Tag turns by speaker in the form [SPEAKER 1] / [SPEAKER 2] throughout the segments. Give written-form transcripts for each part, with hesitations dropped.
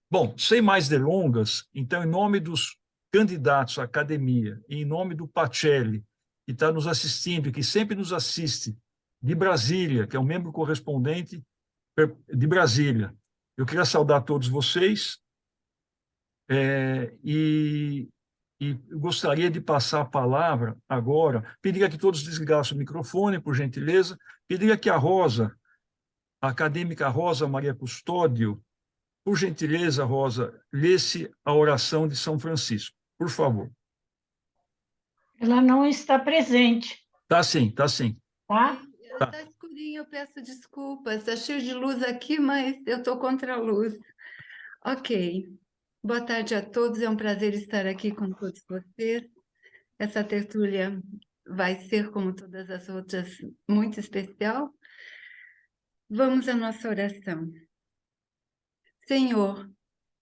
[SPEAKER 1] Bom, sem mais delongas, então, em nome dos candidatos à academia, e em nome do Pacelli, que está nos assistindo e que sempre nos assiste, de Brasília, que é um membro correspondente de Brasília, eu queria saudar todos vocês e gostaria de passar a palavra agora, pediria que todos desligassem o microfone, por gentileza, pediria que a acadêmica Rosa Maria Custódio, por gentileza, Rosa, lesse a oração de São Francisco, por favor.
[SPEAKER 2] Ela não está presente,
[SPEAKER 1] Tá sim, tá sim.
[SPEAKER 2] tá?
[SPEAKER 1] Tá.
[SPEAKER 3] Está escurinho, eu peço desculpas. Está cheio de luz aqui, mas eu estou contra a luz. Ok. Boa tarde a todos, é um prazer estar aqui com todos vocês. Essa tertúlia vai ser, como todas as outras, muito especial. Vamos à nossa oração. Senhor,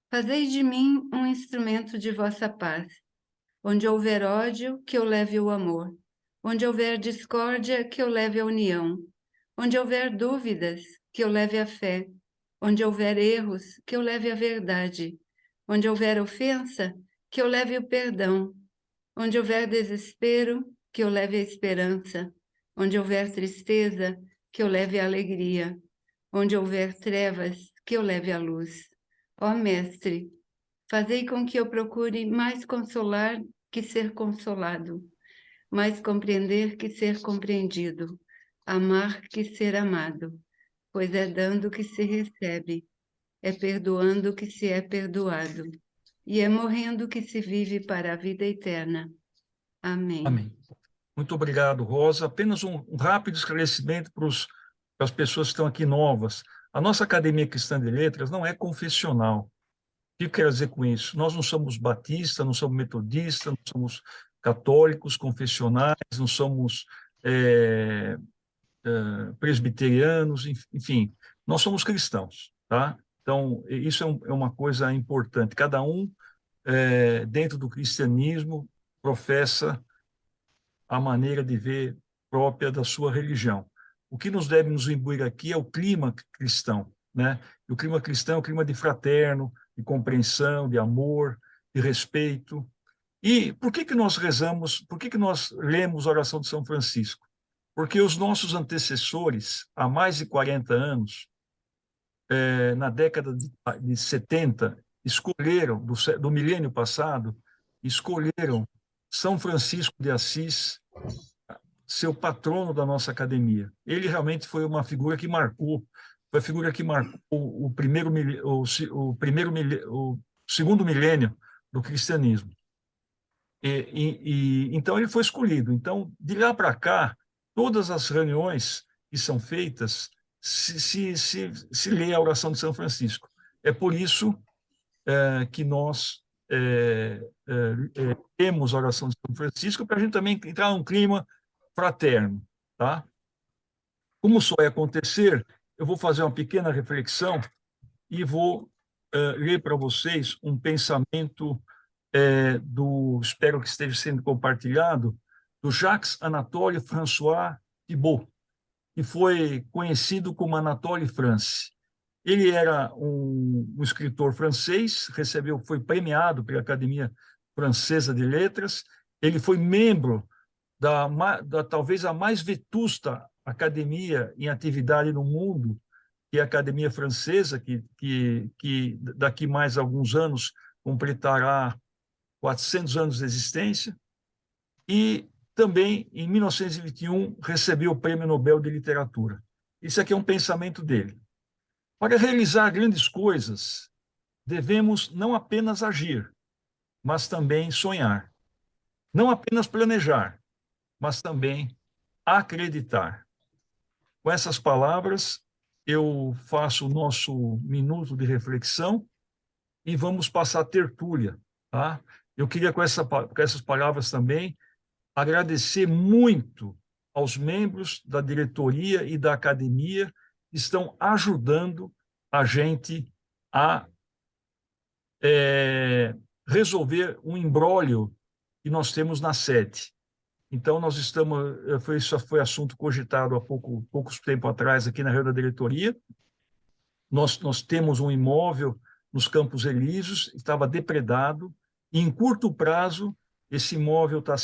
[SPEAKER 3] fazei de mim um instrumento de vossa paz. Onde houver ódio, que eu leve o amor. Onde houver discórdia, que eu leve a união. Onde houver dúvidas, que eu leve a fé. Onde houver erros, que eu leve a verdade. Onde houver ofensa, que eu leve o perdão. Onde houver desespero, que eu leve a esperança. Onde houver tristeza, que eu leve a alegria. Onde houver trevas, que eu leve a luz. Ó Mestre, fazei com que eu procure mais consolar que ser consolado, mais compreender que ser compreendido, amar que ser amado, pois é dando que se recebe, é perdoando que se é perdoado, e é morrendo que se vive para a vida eterna. Amém.
[SPEAKER 1] Amém. Muito obrigado, Rosa. Apenas um rápido esclarecimento para as pessoas que estão aqui novas. A nossa Academia Cristã de Letras não é confessional. O que eu quero dizer com isso? Nós não somos batistas, não somos metodistas, não somos católicos, confessionais, não somos presbiterianos, enfim, nós somos cristãos, tá? Então, isso é uma coisa importante. Cada um, dentro do cristianismo, professa a maneira de ver própria da sua religião. O que nos deve nos imbuir aqui é o clima cristão, né? E o clima cristão é o clima de fraterno, de compreensão, de amor, de respeito. E por que nós rezamos, por que nós lemos a oração de São Francisco? Porque os nossos antecessores, há mais de 40 anos, na década de 70, escolheram, do milênio passado, escolheram São Francisco de Assis, seu patrono da nossa academia. Ele realmente foi uma figura que marcou, foi a figura que marcou o segundo milênio do cristianismo. Então ele foi escolhido. Então, de lá para cá, todas as reuniões que são feitas se lê a oração de São Francisco. É por isso que nós temos a oração de São Francisco, para a gente também entrar num clima fraterno, tá? Como isso vai acontecer, eu vou fazer uma pequena reflexão e vou ler para vocês um pensamento espero que esteja sendo compartilhado, do Jacques Anatole François Thibault, que foi conhecido como Anatole France. Ele era um escritor francês, foi premiado pela Academia Francesa de Letras. Ele foi membro da talvez a mais vetusta academia em atividade no mundo, que é a Academia Francesa, que daqui mais alguns anos completará 400 anos de existência, e também, em 1921, recebeu o Prêmio Nobel de Literatura. Isso aqui é um pensamento dele. Para realizar grandes coisas, devemos não apenas agir, mas também sonhar. Não apenas planejar, mas também acreditar. Com essas palavras, eu faço o nosso minuto de reflexão e vamos passar a tertúlia, tá? Eu queria, com essas palavras também, agradecer muito aos membros da diretoria e da academia que estão ajudando a gente a resolver um imbróglio que nós temos na sede. Então, isso foi assunto cogitado há poucos tempo atrás aqui na reunião da diretoria. Nós temos um imóvel nos Campos Elíseos, estava depredado, e em curto prazo esse imóvel está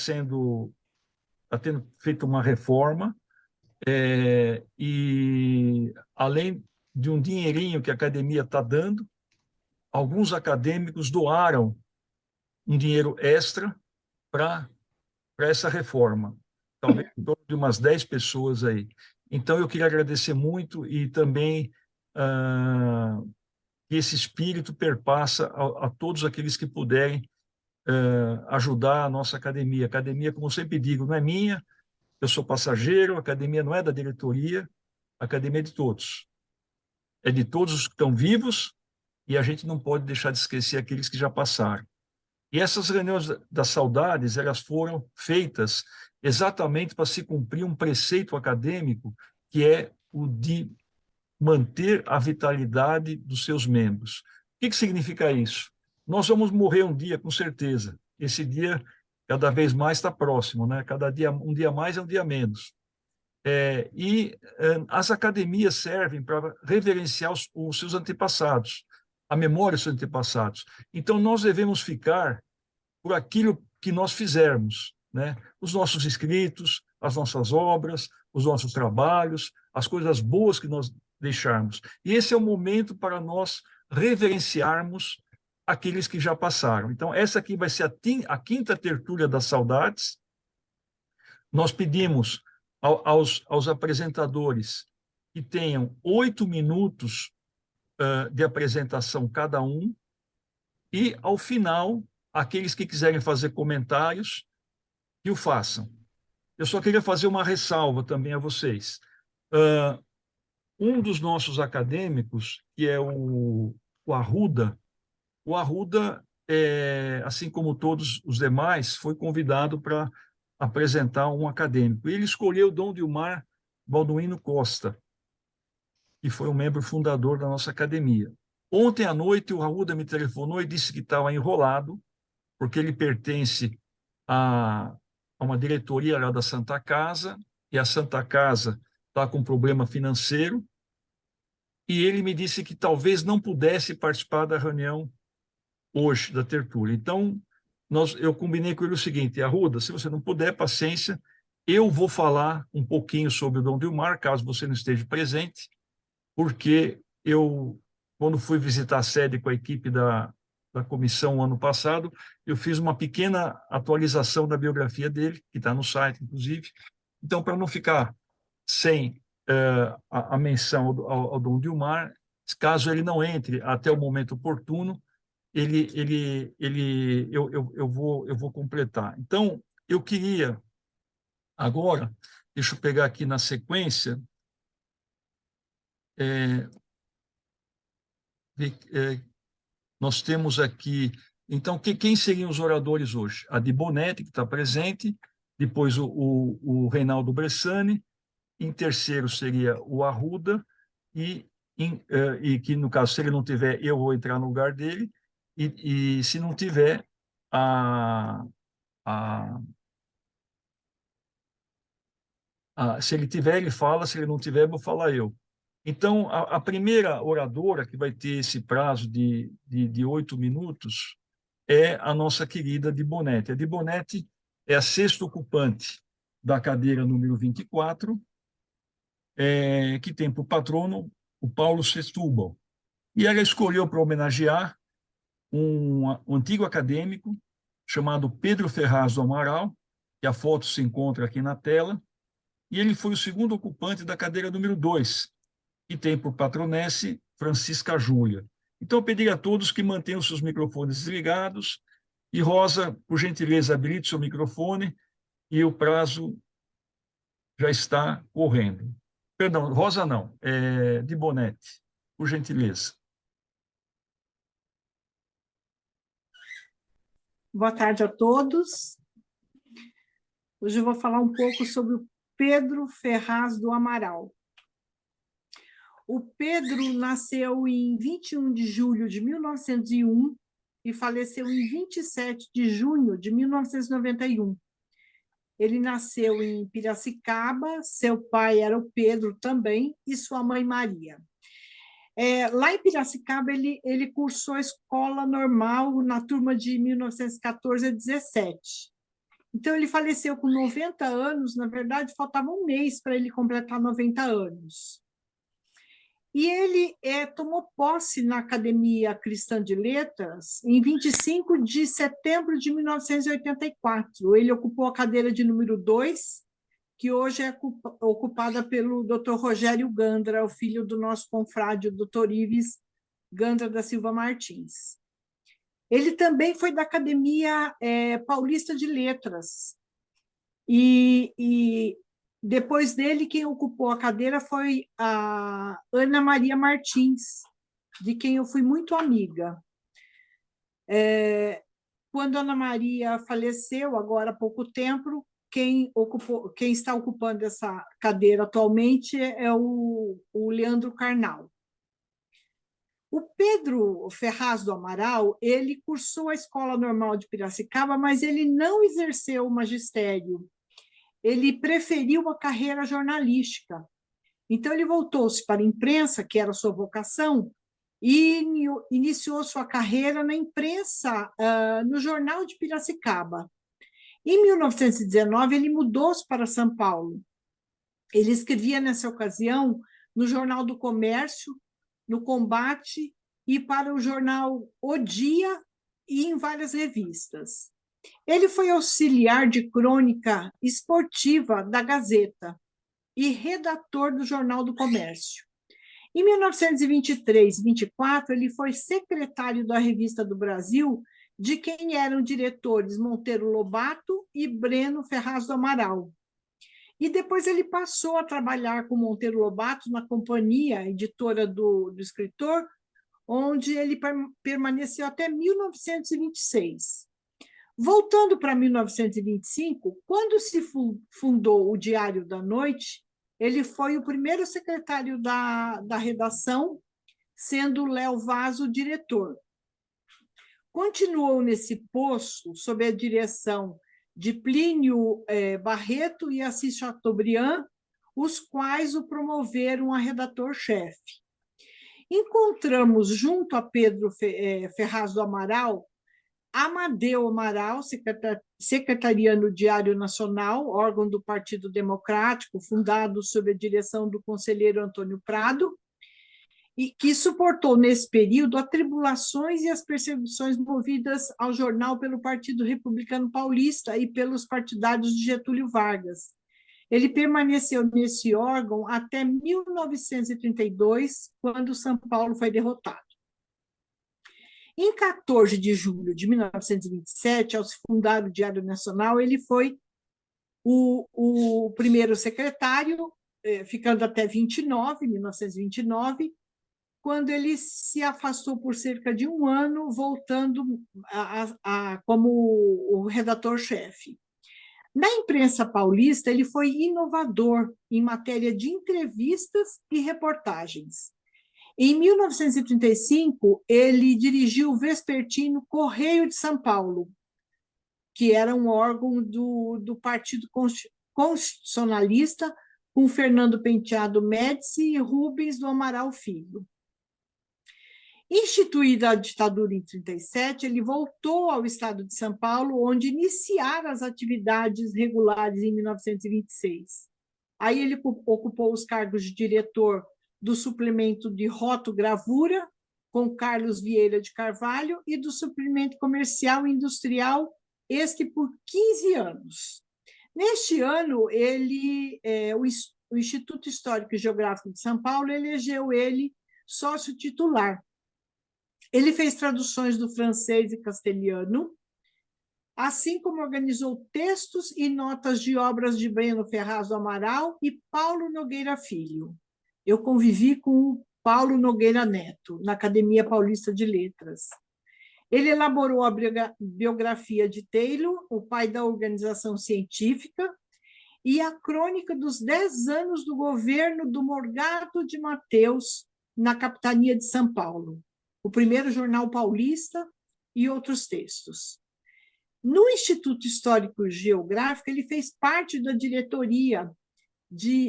[SPEAKER 1] tendo feito uma reforma, e além de um dinheirinho que a academia está dando, alguns acadêmicos doaram um dinheiro extra para essa reforma, talvez em torno de umas 10 pessoas aí. Então, eu queria agradecer muito e também que esse espírito perpassa a todos aqueles que puderem ajudar a nossa academia. A academia, como eu sempre digo, não é minha, eu sou passageiro, a academia não é da diretoria, a academia é de todos. É de todos os que estão vivos e a gente não pode deixar de esquecer aqueles que já passaram. E essas reuniões das saudades, elas foram feitas exatamente para se cumprir um preceito acadêmico, que é o de manter a vitalidade dos seus membros. O que significa isso? Nós vamos morrer um dia, com certeza. Esse dia, cada vez mais, está próximo, né? Cada dia, um dia mais é um dia menos. As academias servem para reverenciar os seus antepassados, a memória dos seus antepassados. Então, nós devemos ficar por aquilo que nós fizermos, né? Os nossos escritos, as nossas obras, os nossos trabalhos, as coisas boas que nós deixarmos. E esse é o momento para nós reverenciarmos aqueles que já passaram. Então, essa aqui vai ser a quinta tertúlia das saudades. Nós pedimos aos apresentadores que tenham 8 minutos de apresentação cada um, e, ao final, aqueles que quiserem fazer comentários, que o façam. Eu só queria fazer uma ressalva também a vocês. Um dos nossos acadêmicos, que é o Arruda, assim como todos os demais, foi convidado para apresentar um acadêmico. E ele escolheu Dom Dilmar Balduino Costa, que foi um membro fundador da nossa academia. Ontem à noite, o Arruda me telefonou e disse que estava enrolado, porque ele pertence a uma diretoria lá da Santa Casa, e a Santa Casa está com problema financeiro, e ele me disse que talvez não pudesse participar da reunião hoje, da tertúlia. Então, eu combinei com ele o seguinte: Arruda, se você não puder, paciência, eu vou falar um pouquinho sobre o Dom Dilmar, caso você não esteja presente, porque eu, quando fui visitar a sede com a equipe da comissão ano passado, eu fiz uma pequena atualização da biografia dele, que está no site, inclusive. Então, para não ficar sem a menção ao Dom Dilmar, caso ele não entre até o momento oportuno, eu vou completar. Então, eu queria agora, deixa eu pegar aqui na sequência, nós temos aqui, então, quem seriam os oradores hoje? A de Bonetti, que está presente, depois o Reinaldo Bressani, em terceiro seria o Arruda, e que, no caso, se ele não tiver, eu vou entrar no lugar dele, e se não tiver, se ele tiver, ele fala, se ele não tiver, vou falar eu. Então, a primeira oradora, que vai ter esse prazo de 8 minutos, é a nossa querida Di Bonetti. A Di Bonetti é a sexta ocupante da cadeira número 24, que tem por patrono o Paulo Setúbal. E ela escolheu para homenagear um antigo acadêmico chamado Pedro Ferraz do Amaral, que a foto se encontra aqui na tela, e ele foi o segundo ocupante da cadeira número 2, que tem por patronesse Francisca Júlia. Então, eu pedi a todos que mantenham seus microfones desligados. E, Rosa, por gentileza, habilite seu microfone, e o prazo já está correndo. Perdão, Rosa não, Di Bonetti, por gentileza.
[SPEAKER 4] Boa tarde a todos. Hoje eu vou falar um pouco sobre o Pedro Ferraz do Amaral. O Pedro nasceu em 21 de julho de 1901 e faleceu em 27 de junho de 1991. Ele nasceu em Piracicaba, seu pai era o Pedro também, e sua mãe Maria. Lá em Piracicaba, ele cursou a escola normal na turma de 1914 a 17. Então, ele faleceu com 90 anos, na verdade, faltava um mês para ele completar 90 anos. E ele tomou posse na Academia Cristã de Letras em 25 de setembro de 1984. Ele ocupou a cadeira de número 2, que hoje é ocupada pelo Dr. Rogério Gandra, o filho do nosso confrade, o Dr. Ives Gandra da Silva Martins. Ele também foi da Academia Paulista de Letras. E depois dele, quem ocupou a cadeira foi a Ana Maria Martins, de quem eu fui muito amiga. Quando a Ana Maria faleceu, agora há pouco tempo, quem está ocupando essa cadeira atualmente é o Leandro Carnal. O Pedro Ferraz do Amaral, ele cursou a Escola Normal de Piracicaba, mas ele não exerceu o magistério. Ele preferiu a carreira jornalística. Então, ele voltou-se para a imprensa, que era a sua vocação, e iniciou sua carreira na imprensa, no Jornal de Piracicaba. Em 1919, ele mudou-se para São Paulo. Ele escrevia, nessa ocasião, no Jornal do Comércio, no Combate, e para o jornal O Dia e em várias revistas. Ele foi auxiliar de crônica esportiva da Gazeta e redator do Jornal do Comércio. Em 1923 e 24, ele foi secretário da Revista do Brasil, de quem eram diretores Monteiro Lobato e Breno Ferraz do Amaral. E depois ele passou a trabalhar com Monteiro Lobato na companhia editora do escritor, onde ele permaneceu até 1926. Voltando para 1925, quando se fundou o Diário da Noite, ele foi o primeiro secretário da redação, sendo Léo Vaz o diretor. Continuou nesse posto sob a direção de Plínio Barreto e Assis Chateaubriand, os quais o promoveram a redator-chefe. Encontramos, junto a Pedro Ferraz do Amaral, Amadeu Amaral, secretaria no Diário Nacional, órgão do Partido Democrático, fundado sob a direção do conselheiro Antônio Prado, e que suportou, nesse período, as tribulações e as perseguições movidas ao jornal pelo Partido Republicano Paulista e pelos partidários de Getúlio Vargas. Ele permaneceu nesse órgão até 1932, quando São Paulo foi derrotado. Em 14 de julho de 1927, ao se fundar o Diário Nacional, ele foi o primeiro secretário, ficando até 1929, quando ele se afastou por cerca de um ano, voltando como o redator-chefe. Na imprensa paulista, ele foi inovador em matéria de entrevistas e reportagens. Em 1935, ele dirigiu o vespertino Correio de São Paulo, que era um órgão do Partido Constitucionalista, com Fernando Penteado Médici e Rubens do Amaral Filho. Instituída a ditadura em 1937, ele voltou ao estado de São Paulo, onde iniciara as atividades regulares em 1926. Aí ele ocupou os cargos de diretor do suplemento de rotogravura, com Carlos Vieira de Carvalho, e do suplemento comercial e industrial, este por 15 anos. Neste ano, o Instituto Histórico e Geográfico de São Paulo elegeu ele sócio titular. Ele fez traduções do francês e castelhano, assim como organizou textos e notas de obras de Breno Ferraz do Amaral e Paulo Nogueira Filho. Eu convivi com o Paulo Nogueira Neto, na Academia Paulista de Letras. Ele elaborou a biografia de Taylor, o pai da organização científica, e a crônica dos 10 anos do governo do Morgado de Mateus, na capitania de São Paulo, o primeiro jornal paulista, e outros textos. No Instituto Histórico e Geográfico, ele fez parte da diretoria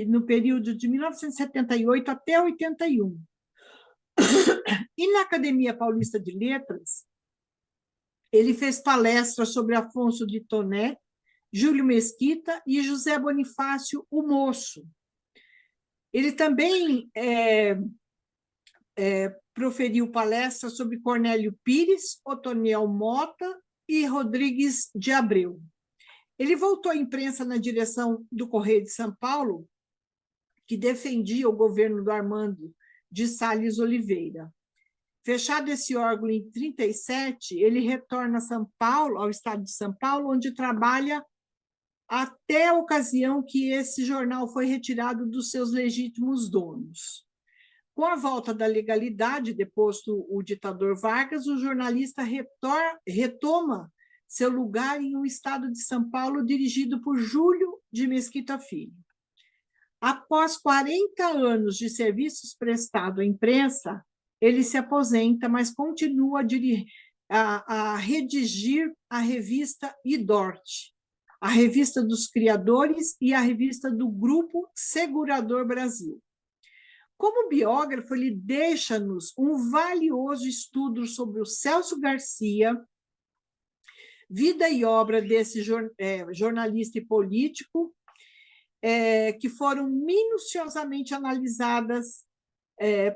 [SPEAKER 4] no período de 1978 até 81. E na Academia Paulista de Letras, ele fez palestras sobre Afonso de Toné, Júlio Mesquita e José Bonifácio, o Moço. Ele também proferiu palestras sobre Cornélio Pires, Otoniel Mota e Rodrigues de Abreu. Ele voltou à imprensa na direção do Correio de São Paulo, que defendia o governo do Armando de Salles Oliveira. Fechado esse órgão em 1937, ele retorna a São Paulo, ao estado de São Paulo, onde trabalha até a ocasião que esse jornal foi retirado dos seus legítimos donos. Com a volta da legalidade, deposto o ditador Vargas, o jornalista retoma seu lugar em um estado de São Paulo dirigido por Júlio de Mesquita Filho. Após 40 anos de serviços prestados à imprensa, ele se aposenta, mas continua a redigir a revista Idorte, a revista dos criadores e a revista do Grupo Segurador Brasil. Como biógrafo, ele deixa-nos um valioso estudo sobre o Celso Garcia, vida e obra desse jornalista e político, que foram minuciosamente analisadas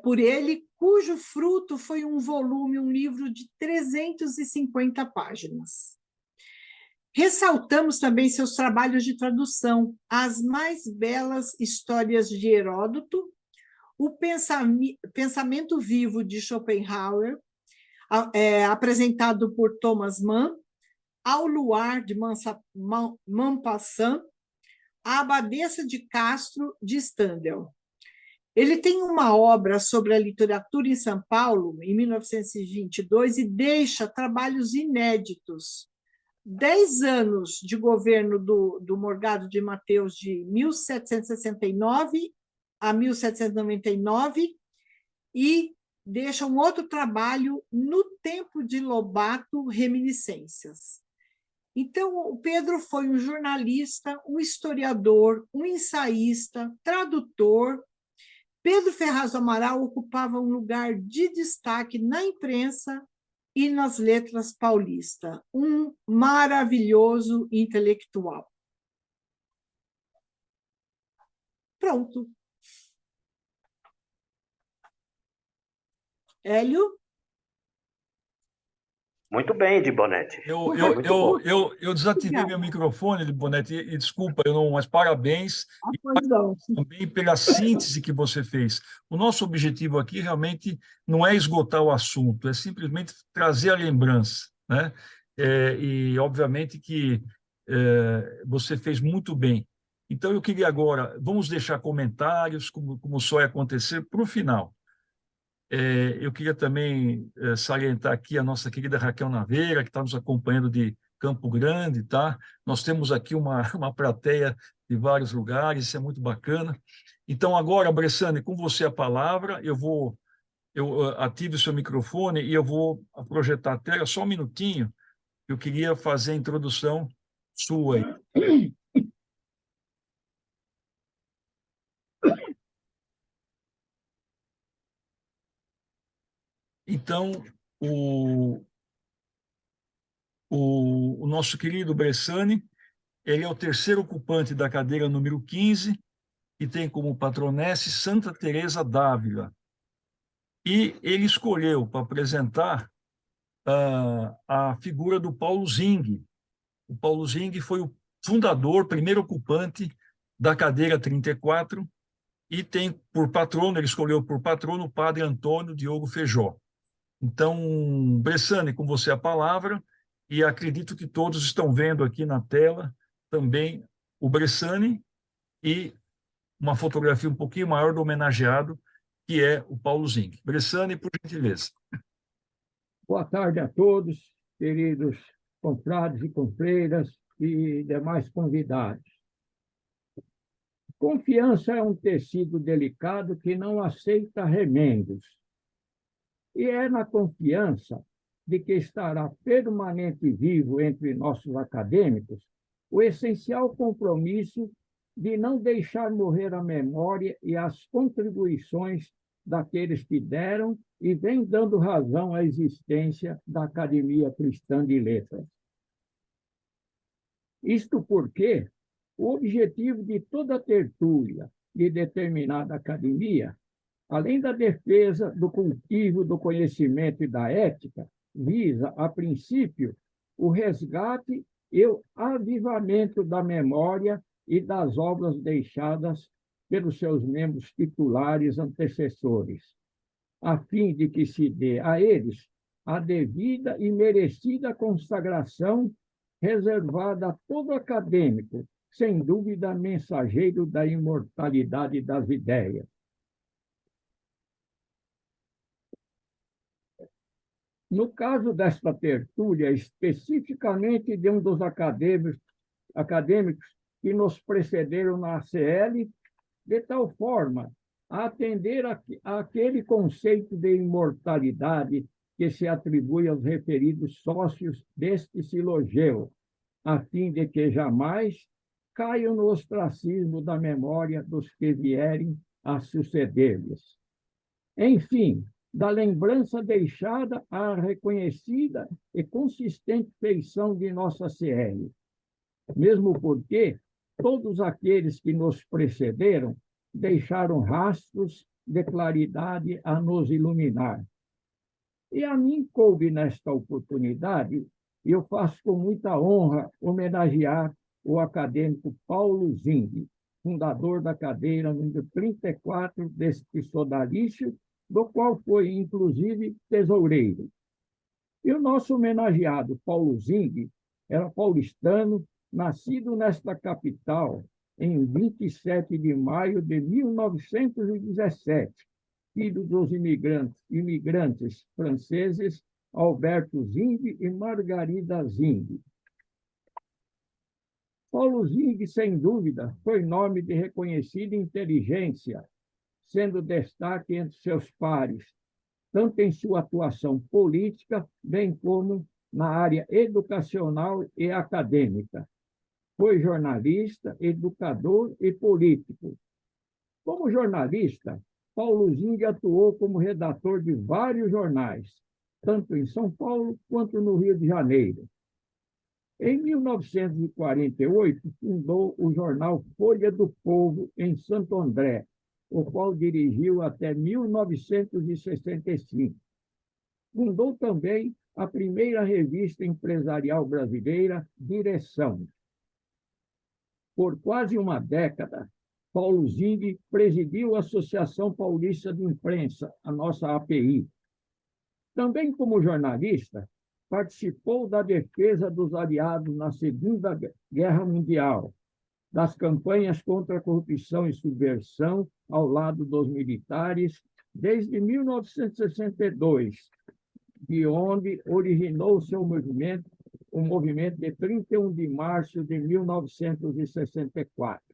[SPEAKER 4] por ele, cujo fruto foi um volume, um livro de 350 páginas. Ressaltamos também seus trabalhos de tradução, as mais belas histórias de Heródoto, o pensamento vivo de Schopenhauer, apresentado por Thomas Mann, Ao Luar de Maupassant, A Abadesa de Castro de Stendhal. Ele tem uma obra sobre a literatura em São Paulo, em 1922, e deixa trabalhos inéditos. 10 anos de governo do Morgado de Mateus, de 1769 a 1799, e deixa um outro trabalho no tempo de Lobato, Reminiscências. Então, o Pedro foi um jornalista, um historiador, um ensaísta, tradutor. Pedro Ferraz do Amaral ocupava um lugar de destaque na imprensa e nas letras paulistas, um maravilhoso intelectual. Pronto. Hélio?
[SPEAKER 5] Muito bem, de Bonetti.
[SPEAKER 1] Eu desativei meu microfone, Bonetti, e desculpa, mas parabéns também pela síntese que você fez. O nosso objetivo aqui realmente não é esgotar o assunto, é simplesmente trazer a lembrança, né? E, obviamente, que você fez muito bem. Então, eu queria agora, vamos deixar comentários, como só ia acontecer, para o final. Eu queria também salientar aqui a nossa querida Raquel Naveira, que está nos acompanhando de Campo Grande, tá? Nós temos aqui uma plateia de vários lugares, isso é muito bacana. Então, agora, Bressane, com você a palavra, eu ativo o seu microfone e eu vou projetar a tela, só um minutinho, eu queria fazer a introdução sua aí. Então, o nosso querido Bressane, ele é o terceiro ocupante da cadeira número 15, e tem como patronesse Santa Teresa d'Ávila. E ele escolheu para apresentar a figura do Paulo Zing. O Paulo Zing foi o fundador, primeiro ocupante da cadeira 34, e tem por patrono, ele escolheu por patrono o padre Antônio Diogo Feijó. Então, Bressane, com você a palavra, e acredito que todos estão vendo aqui na tela também o Bressane e uma fotografia um pouquinho maior do homenageado, que é o Paulo Zing. Bressane, por gentileza.
[SPEAKER 6] Boa tarde a todos, queridos confrades e confreiras e demais convidados. Confiança é um tecido delicado que não aceita remendos. E é na confiança de que estará permanente vivo entre nossos acadêmicos o essencial compromisso de não deixar morrer a memória e as contribuições daqueles que deram e vêm dando razão à existência da Academia Cristã de Letras. Isto porque o objetivo de toda tertúlia de determinada academia, além da defesa do cultivo do conhecimento e da ética, visa, a princípio, o resgate e o avivamento da memória e das obras deixadas pelos seus membros titulares antecessores, a fim de que se dê a eles a devida e merecida consagração reservada a todo acadêmico, sem dúvida mensageiro da imortalidade das ideias. No caso desta tertúlia, especificamente de um dos acadêmicos que nos precederam na ACL, de tal forma a atender àquele conceito de imortalidade que se atribui aos referidos sócios deste silogeu, a fim de que jamais caiam no ostracismo da memória dos que vierem a suceder-lhes. Enfim, da lembrança deixada à reconhecida e consistente feição de nossa CL, mesmo porque todos aqueles que nos precederam deixaram rastros de claridade a nos iluminar. E a mim coube nesta oportunidade, e eu faço com muita honra homenagear o acadêmico Paulo Zing, fundador da cadeira número 34 deste sodalício, do qual foi, inclusive, tesoureiro. E o nosso homenageado Paulo Zing era paulistano, nascido nesta capital em 27 de maio de 1917, filho dos imigrantes franceses Alberto Zing e Margarida Zing. Paulo Zing, sem dúvida, foi nome de reconhecida inteligência, sendo destaque entre seus pares, tanto em sua atuação política, bem como na área educacional e acadêmica. Foi jornalista, educador e político. Como jornalista, Paulo Zing atuou como redator de vários jornais, tanto em São Paulo quanto no Rio de Janeiro. Em 1948, fundou o jornal Folha do Povo, em Santo André, o qual dirigiu até 1965. Fundou também a primeira revista empresarial brasileira, Direção. Por quase uma década, Paulo Zing presidiu a Associação Paulista de Imprensa, a nossa API. Também como jornalista, participou da defesa dos aliados na Segunda Guerra Mundial, das campanhas contra a corrupção e subversão ao lado dos militares, desde 1962, de onde originou seu movimento, o movimento de 31 de março de 1964.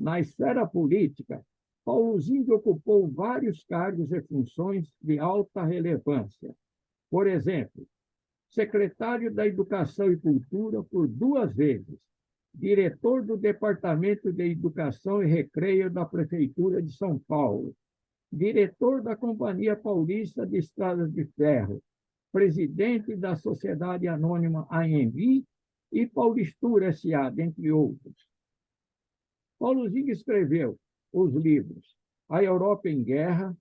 [SPEAKER 6] Na esfera política, Paulo Zing ocupou vários cargos e funções de alta relevância. Por exemplo, secretário da Educação e Cultura por 2 vezes, diretor do Departamento de Educação e Recreio da Prefeitura de São Paulo, diretor da Companhia Paulista de Estradas de Ferro, presidente da Sociedade Anônima AMB e Paulistura S.A., dentre outros. Paulo Zing escreveu os livros A Europa em Guerra,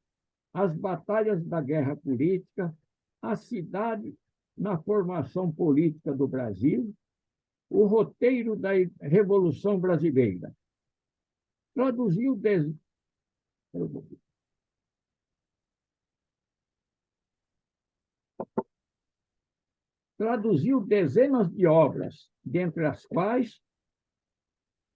[SPEAKER 6] As Batalhas da Guerra Política, A Cidade na Formação Política do Brasil, O Roteiro da Revolução Brasileira. Traduziu dezenas de obras, dentre as quais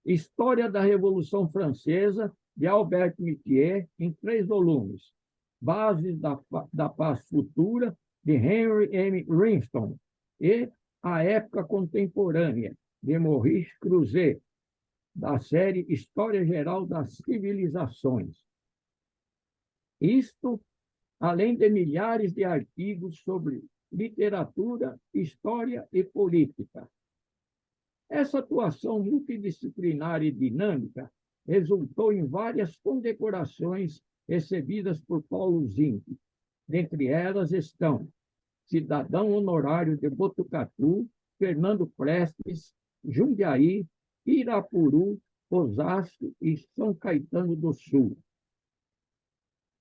[SPEAKER 6] História da Revolução Francesa, de Albert Mitier, em 3 volumes, Bases da Paz Futura, de Henry M. Rinston, e A Época Contemporânea, de Maurice Cruzet, da série História Geral das Civilizações. Isto, além de milhares de artigos sobre literatura, história e política. Essa atuação multidisciplinar e dinâmica resultou em várias condecorações recebidas por Paulo Zinghi. Dentre elas estão cidadão honorário de Botucatu, Fernando Prestes, Jundiaí, Irapuru, Osasco e São Caetano do Sul.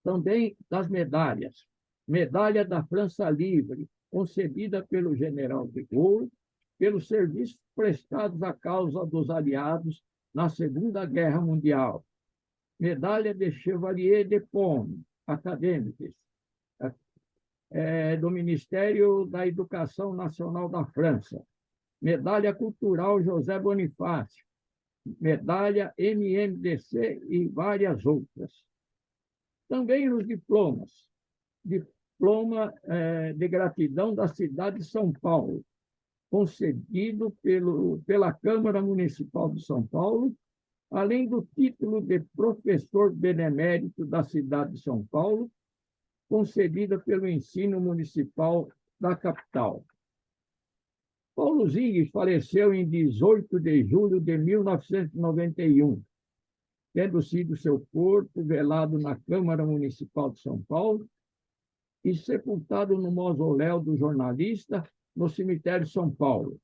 [SPEAKER 6] Também das medalhas. Medalha da França Livre, concedida pelo general de Gaulle, pelos serviços prestados à causa dos aliados na Segunda Guerra Mundial. Medalha de Chevalier de Paume, acadêmicos, do Ministério da Educação Nacional da França. Medalha Cultural José Bonifácio, medalha MMDC e várias outras. Também os diplomas. Diploma de gratidão da cidade de São Paulo, concedido pela Câmara Municipal de São Paulo, além do título de professor benemérito da cidade de São Paulo, concedida pelo ensino municipal da capital. Paulo Zinghi faleceu em 18 de julho de 1991, tendo sido seu corpo velado na Câmara Municipal de São Paulo e sepultado no mausoléu do jornalista no cemitério de São Paulo.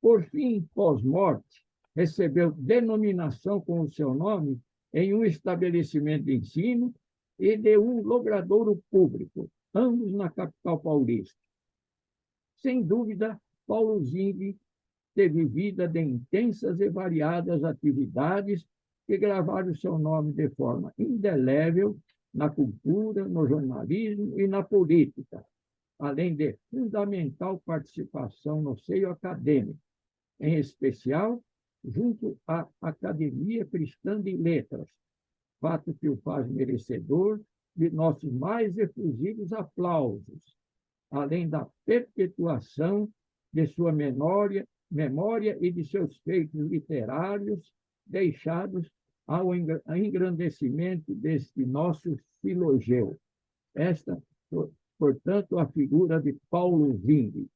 [SPEAKER 6] Por fim, pós-morte, recebeu denominação com o seu nome em um estabelecimento de ensino e de um logradouro público, ambos na capital paulista. Sem dúvida, Paulo Zinghi teve vida de intensas e variadas atividades que gravaram seu nome de forma indelével na cultura, no jornalismo e na política, além de fundamental participação no seio acadêmico, em especial junto à Academia Cristã de Letras, fato que o faz merecedor de nossos mais efusivos aplausos, além da perpetuação de sua memória e de seus feitos literários deixados ao engrandecimento deste nosso filogeu. Esta, portanto, a figura de Paulo Zinghi.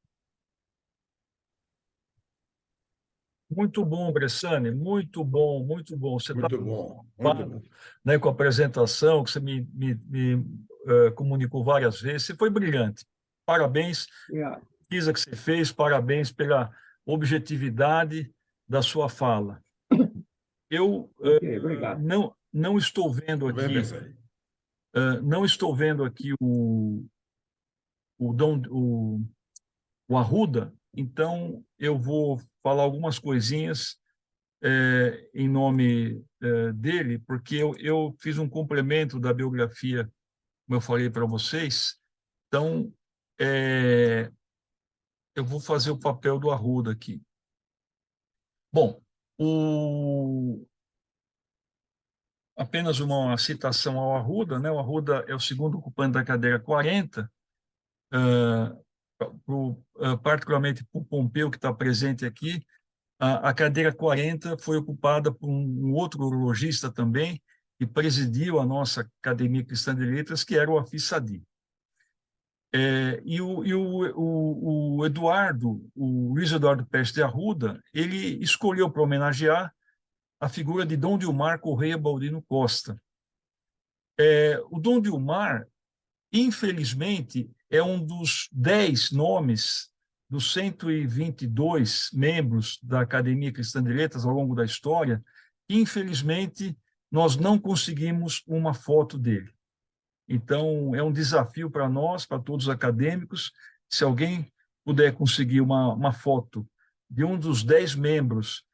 [SPEAKER 1] Muito bom, Bressane, muito bom, muito bom. Você está
[SPEAKER 5] Muito bom, muito bom.
[SPEAKER 1] né, com a apresentação que você me comunicou várias vezes. Você foi brilhante. Parabéns pela pesquisa que você fez, parabéns pela objetividade da sua fala. Eu
[SPEAKER 6] Obrigado.
[SPEAKER 1] não estou vendo
[SPEAKER 5] Tudo bem,
[SPEAKER 1] aqui,
[SPEAKER 5] Bressane?
[SPEAKER 1] não estou vendo aqui o Arruda, então eu vou falar algumas coisinhas em nome dele, porque eu fiz um complemento da biografia, como eu falei para vocês, então eu vou fazer o papel do Arruda aqui. Bom, apenas uma citação ao Arruda, né? O Arruda é o segundo ocupante da cadeira 40, particularmente por Pompeu, que está presente aqui. A cadeira 40 foi ocupada por um outro urologista também, que presidiu a nossa Academia Cristã de Letras, que era o Hafiz Saadi. O Eduardo, o Luiz Eduardo Pérez de Arruda, ele escolheu para homenagear a figura de Dom Dilmar Correia Baldino Costa. O Dom Dilmar, infelizmente, é um dos 10 nomes dos 122 membros da Academia Cristã de Letras ao longo da história, que, infelizmente, nós não conseguimos uma foto dele. Então, é um desafio para nós, para todos os acadêmicos, se alguém puder conseguir uma foto de um dos 10 membros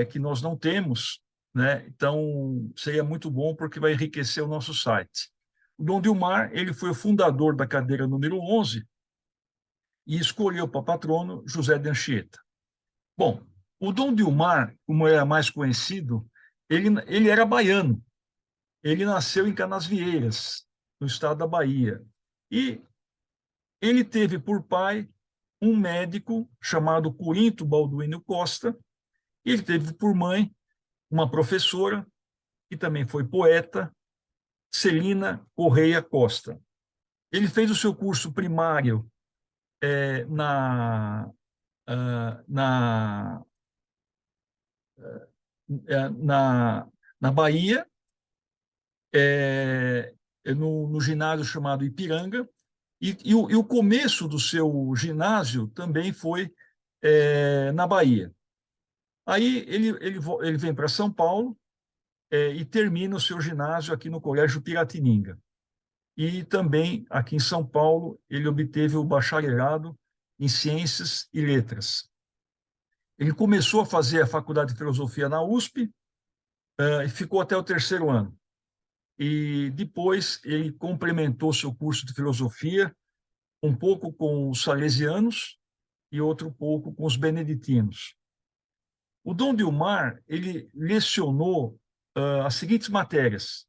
[SPEAKER 1] que nós não temos, né? Então, seria muito bom, porque vai enriquecer o nosso site. O Dom Dilmar, ele foi o fundador da cadeira número 11 e escolheu para patrono José de Anchieta. Bom, o Dom Dilmar, como era mais conhecido, ele era baiano. Ele nasceu em Canasvieiras, no estado da Bahia. E ele teve por pai um médico chamado Corinto Balduino Costa, e ele teve por mãe uma professora, que também foi poeta, Celina Correia Costa. Ele fez o seu curso primário na Bahia, no ginásio chamado Ipiranga, e o começo do seu ginásio também foi na Bahia. Aí ele vem para São Paulo e termina o seu ginásio aqui no Colégio Piratininga. E também, aqui em São Paulo, ele obteve o bacharelado em Ciências e Letras. Ele começou a fazer a Faculdade de Filosofia na USP e ficou até o 3º ano. E depois ele complementou seu curso de Filosofia um pouco com os salesianos e outro pouco com os beneditinos. O Dom Dilmar, ele lecionou as seguintes matérias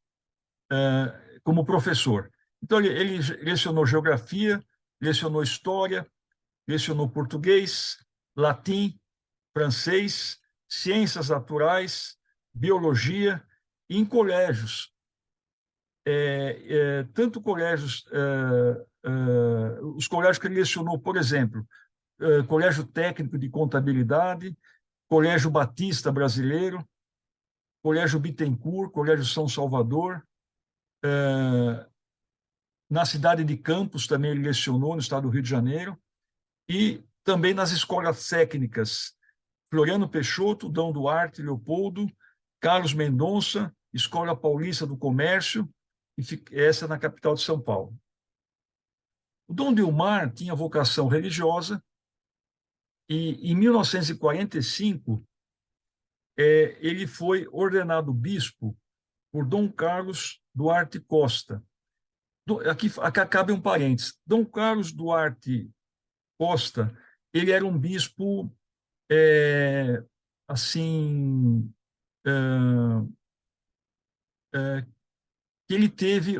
[SPEAKER 1] como professor. Então, ele lecionou Geografia, lecionou História, lecionou Português, Latim, Francês, Ciências Naturais, Biologia, e em colégios, tanto colégios, os colégios que ele lecionou, por exemplo, Colégio Técnico de Contabilidade, Colégio Batista Brasileiro, Colégio Bittencourt, Colégio São Salvador, na cidade de Campos também ele lecionou, no estado do Rio de Janeiro, e também nas escolas técnicas Floriano Peixoto, Dom Duarte, Leopoldo, Carlos Mendonça, Escola Paulista do Comércio, e essa na capital de São Paulo. O Dom Dilmar tinha vocação religiosa e, em 1945, ele foi ordenado bispo por Dom Carlos Duarte Costa. Aqui cabe um parênteses. Dom Carlos Duarte Costa, ele era um bispo que ele teve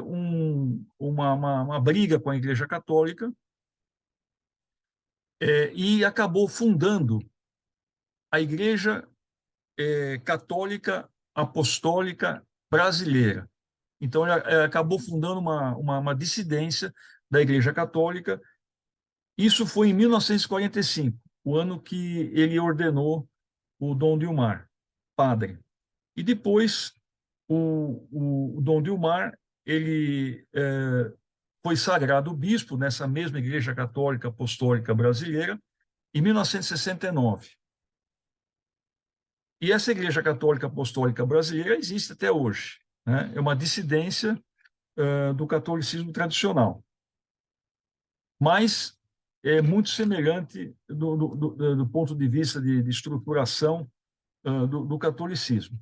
[SPEAKER 1] uma briga com a Igreja Católica e acabou fundando a Igreja Católica Apostólica Brasileira. Então, ele acabou fundando uma dissidência da Igreja Católica. Isso foi em 1945, o ano que ele ordenou o Dom Dilmar, padre. E depois, o Dom Dilmar, ele foi sagrado bispo nessa mesma Igreja Católica Apostólica Brasileira em 1969. E essa Igreja Católica Apostólica Brasileira existe até hoje, né? É uma dissidência do catolicismo tradicional, mas é muito semelhante do ponto de vista de estruturação do catolicismo.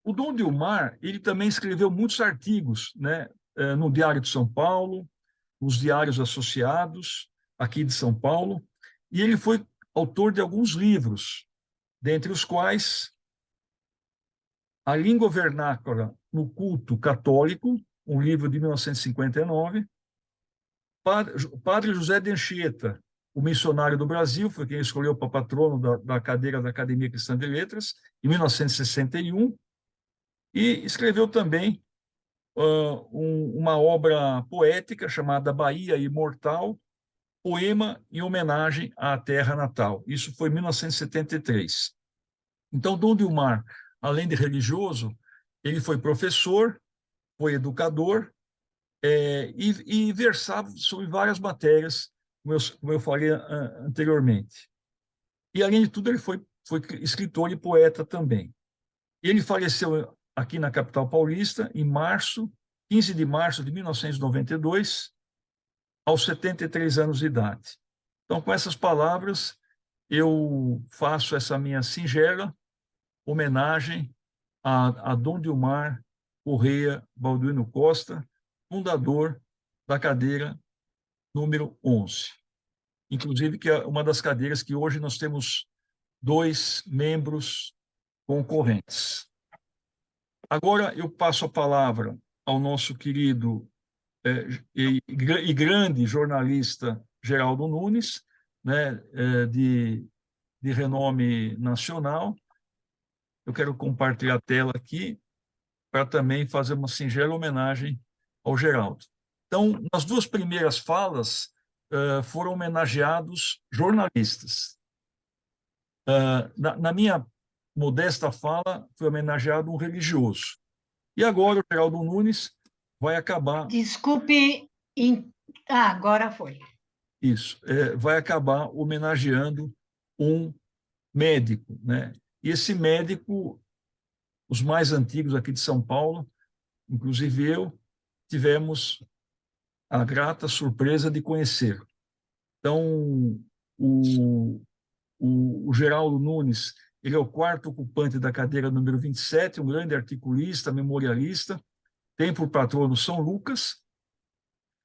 [SPEAKER 1] O Dom Dilmar, ele também escreveu muitos artigos, né, no Diário de São Paulo, nos diários associados aqui de São Paulo, e ele foi autor de alguns livros, dentre os quais A Língua Vernácula no Culto Católico, um livro de 1959, Padre José de Anchieta, o missionário do Brasil, foi quem escolheu para patrono da cadeira da Academia Cristã de Letras, em 1961, e escreveu também uma obra poética chamada Bahia Imortal, poema em homenagem à terra natal. Isso foi em 1973. Então, Dom Dilmar, além de religioso, ele foi professor, foi educador e versava sobre várias matérias, como eu falei anteriormente. E, além de tudo, ele foi escritor e poeta também. Ele faleceu aqui na capital paulista em 15 de março de 1992, aos 73 anos de idade. Então, com essas palavras, eu faço essa minha singela homenagem a Dom Dilmar Correia Balduino Costa, fundador da cadeira número 11. Inclusive, que é uma das cadeiras que hoje nós temos 2 membros concorrentes. Agora eu passo a palavra ao nosso querido e grande jornalista Geraldo Nunes, né, de renome nacional. Eu quero compartilhar a tela aqui para também fazer uma singela homenagem ao Geraldo. Então, nas 2 primeiras falas, foram homenageados jornalistas. modesta fala, foi homenageado um religioso. E agora o Geraldo Nunes vai acabar...
[SPEAKER 2] Desculpe. Agora foi.
[SPEAKER 1] Isso, vai acabar homenageando um médico, né? E esse médico, os mais antigos aqui de São Paulo, inclusive eu, tivemos a grata surpresa de conhecer. Então, o Geraldo Nunes, ele é o quarto ocupante da cadeira número 27, um grande articulista, memorialista, tem por patrono São Lucas,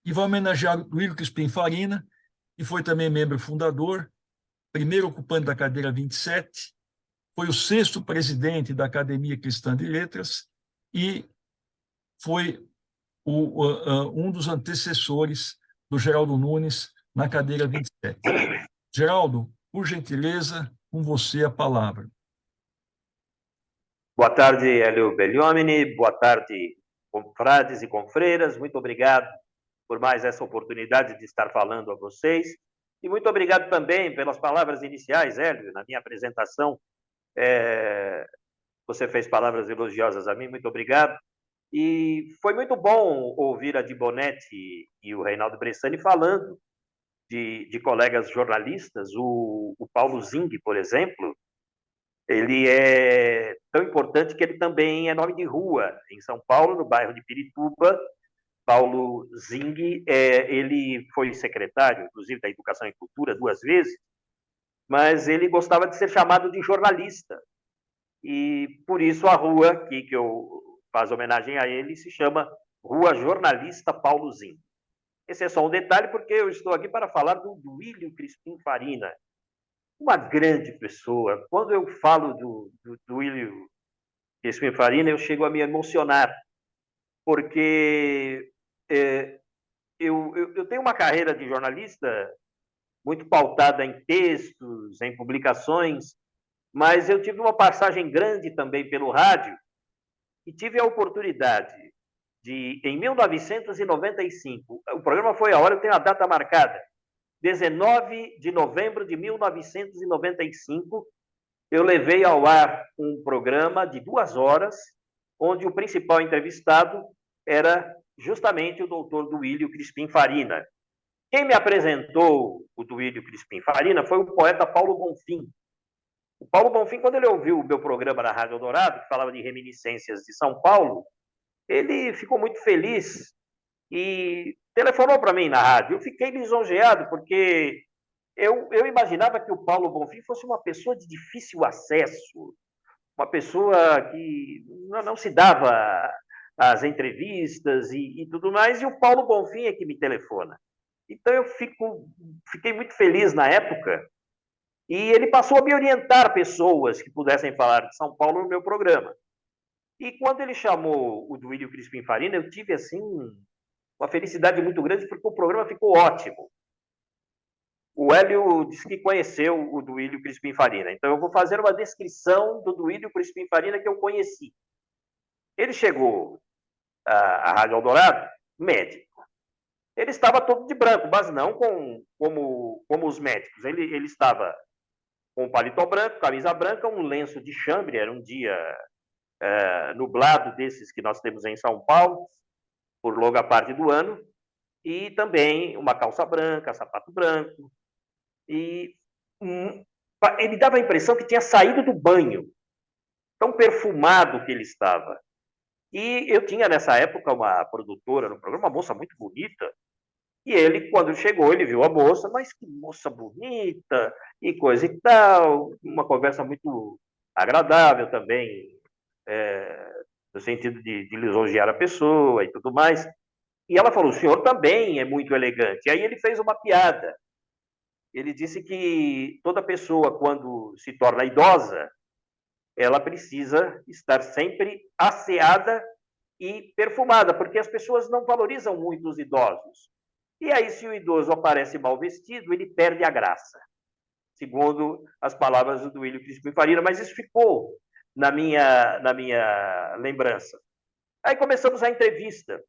[SPEAKER 1] e vai homenagear o Duílio Crispim Farina, que foi também membro fundador, primeiro ocupante da cadeira 27, foi o sexto presidente da Academia Cristã de Letras e foi um dos antecessores do Geraldo Nunes na cadeira 27. Geraldo, por gentileza, com você a palavra.
[SPEAKER 5] Boa tarde, Hélio Belliomini. Boa tarde, confrades e confreiras. Muito obrigado por mais essa oportunidade de estar falando a vocês. E muito obrigado também pelas palavras iniciais, Hélio, na minha apresentação. Você fez palavras elogiosas a mim, muito obrigado. E foi muito bom ouvir a Di Bonetti e o Reinaldo Bressani falando de colegas jornalistas. O Paulo Zing, por exemplo, ele é tão importante que ele também é nome de rua. Em São Paulo, no bairro de Pirituba, Paulo Zing, ele foi secretário, inclusive, da Educação e Cultura 2 vezes, mas ele gostava de ser chamado de jornalista. E por isso a rua aqui, que eu faço homenagem a ele, se chama Rua Jornalista Paulo Zing. Esse é só um detalhe, porque eu estou aqui para falar do Duílio Crispim Farina, uma grande pessoa. Quando eu falo do Duílio Crispim Farina, eu chego a me emocionar, porque eu tenho uma carreira de jornalista muito pautada em textos, em publicações, mas eu tive uma passagem grande também pelo rádio e tive a oportunidade de, em 1995, o programa foi a hora, eu tenho a data marcada, 19 de novembro de 1995, eu levei ao ar um programa de 2 horas, onde o principal entrevistado era justamente o doutor Duílio Crispim Farina. Quem me apresentou o Duílio Crispim Farina foi o poeta Paulo Bonfim. O Paulo Bonfim, quando ele ouviu o meu programa na Rádio Eldorado, que falava de reminiscências de São Paulo, ele ficou muito feliz e telefonou para mim na rádio. Eu fiquei lisonjeado, porque eu imaginava que o Paulo Bonfim fosse uma pessoa de difícil acesso, uma pessoa que não se dava às entrevistas e tudo mais, e o Paulo Bonfim é que me telefona. Então eu fiquei muito feliz na época, e ele passou a me orientar pessoas que pudessem falar de São Paulo no meu programa. E quando ele chamou o Duílio Crispim Farina, eu tive assim uma felicidade muito grande, porque o programa ficou ótimo. O Hélio disse que conheceu o Duílio Crispim Farina, então eu vou fazer uma descrição do Duílio Crispim Farina que eu conheci. Ele chegou à Rádio Eldorado, médico. Ele estava todo de branco, mas não como os médicos. Ele estava com um paletó branco, camisa branca, um lenço de chambre, era um dia nublado desses que nós temos em São Paulo, por longa parte do ano, e também uma calça branca, sapato branco, e ele dava a impressão que tinha saído do banho, tão perfumado que ele estava. E eu tinha, nessa época, uma produtora no programa, uma moça muito bonita, e ele, quando chegou, ele viu a moça, mas que moça bonita, e coisa e tal, uma conversa muito agradável também, no sentido de lisonjear a pessoa e tudo mais. E ela falou, o senhor também é muito elegante. E aí ele fez uma piada. Ele disse que toda pessoa, quando se torna idosa, ela precisa estar sempre asseada e perfumada, porque as pessoas não valorizam muito os idosos. E aí, se o idoso aparece mal vestido, ele perde a graça, segundo as palavras do Duílio Crispim Farina, mas isso ficou na minha lembrança. Aí começamos a entrevista,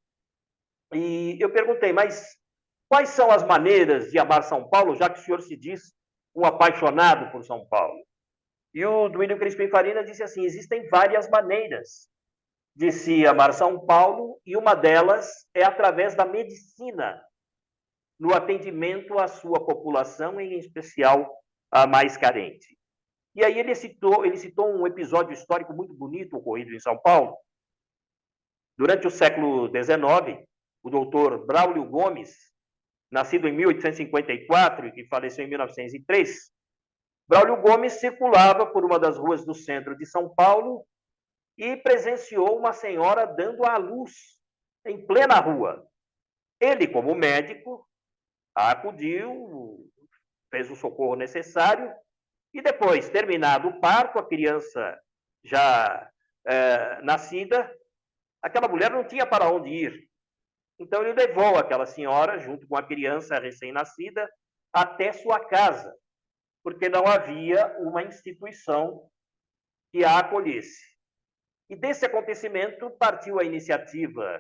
[SPEAKER 5] e eu perguntei, mas quais são as maneiras de amar São Paulo, já que o senhor se diz um apaixonado por São Paulo? E o Duílio Crispim Farina disse assim: existem várias maneiras de se amar São Paulo, e uma delas é através da medicina, no atendimento à sua população, em especial a mais carente. E aí ele citou um episódio histórico muito bonito ocorrido em São Paulo. Durante o século XIX, o doutor Braulio Gomes, nascido em 1854 e que faleceu em 1903, Braulio Gomes circulava por uma das ruas do centro de São Paulo e presenciou uma senhora dando à luz em plena rua. Ele, como médico, acudiu, fez o socorro necessário e depois, terminado o parto, a criança já nascida, aquela mulher não tinha para onde ir. Então ele levou aquela senhora, junto com a criança recém-nascida, até sua casa, porque não havia uma instituição que a acolhesse. E desse acontecimento partiu a iniciativa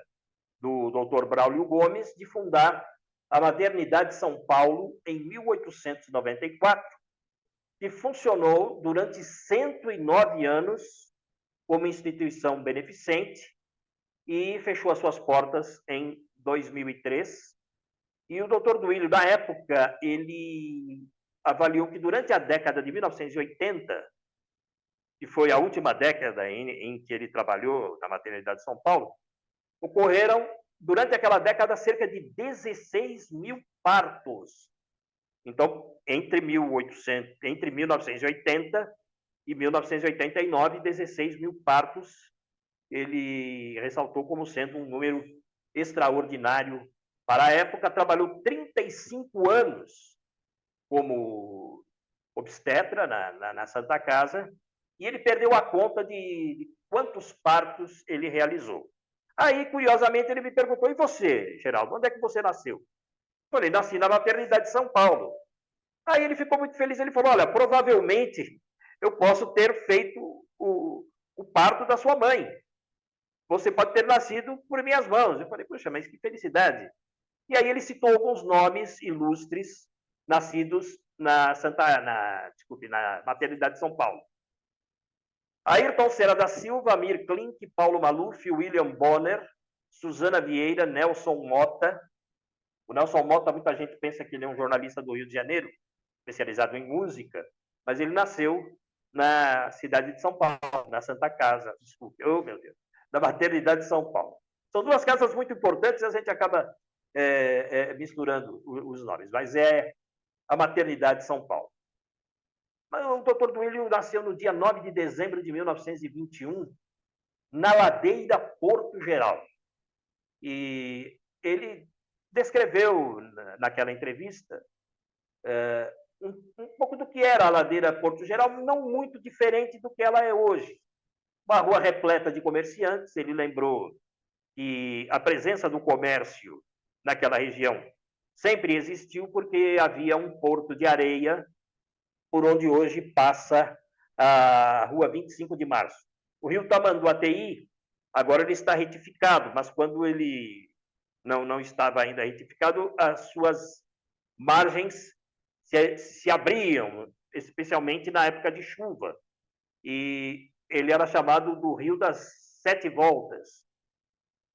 [SPEAKER 5] do Dr. Braulio Gomes de fundar a Maternidade São Paulo em 1894, que funcionou durante 109 anos como instituição beneficente e fechou as suas portas em 2003. E o Dr. Duílio, na época, ele avaliou que durante a década de 1980, que foi a última década em que ele trabalhou na Maternidade de São Paulo, ocorreram, durante aquela década, cerca de 16 mil partos. Então, entre 1980 e 1989, 16 mil partos, ele ressaltou como sendo um número extraordinário para a época. Trabalhou 35 anos como obstetra na Santa Casa, e ele perdeu a conta de quantos partos ele realizou. Aí, curiosamente, ele me perguntou: e você, Geraldo, onde é que você nasceu? Eu falei: nasci na Maternidade de São Paulo. Aí ele ficou muito feliz, ele falou: olha, provavelmente eu posso ter feito o parto da sua mãe. Você pode ter nascido por minhas mãos. Eu falei: puxa, mas que felicidade. E aí ele citou alguns nomes ilustres nascidos na Maternidade de São Paulo. Ayrton Senna da Silva, Amir Klink, Paulo Maluf, William Bonner, Suzana Vieira, Nelson Mota. O Nelson Mota, muita gente pensa que ele é um jornalista do Rio de Janeiro, especializado em música, mas ele nasceu na cidade de São Paulo, na Santa Casa, desculpe, oh meu Deus, da Maternidade de São Paulo. São duas casas muito importantes, a gente acaba misturando os nomes, mas é a Maternidade de São Paulo. O Dr. Duílio nasceu no dia 9 de dezembro de 1921, na Ladeira, Porto Geral. E ele descreveu, naquela entrevista, um pouco do que era a Ladeira, Porto Geral, não muito diferente do que ela é hoje. Uma rua repleta de comerciantes. Ele lembrou que a presença do comércio naquela região sempre existiu, porque havia um porto de areia por onde hoje passa a Rua 25 de Março. O rio Tamanduateí, agora ele está retificado, mas quando ele não estava ainda retificado, as suas margens se abriam, especialmente na época de chuva. E ele era chamado do Rio das Sete Voltas,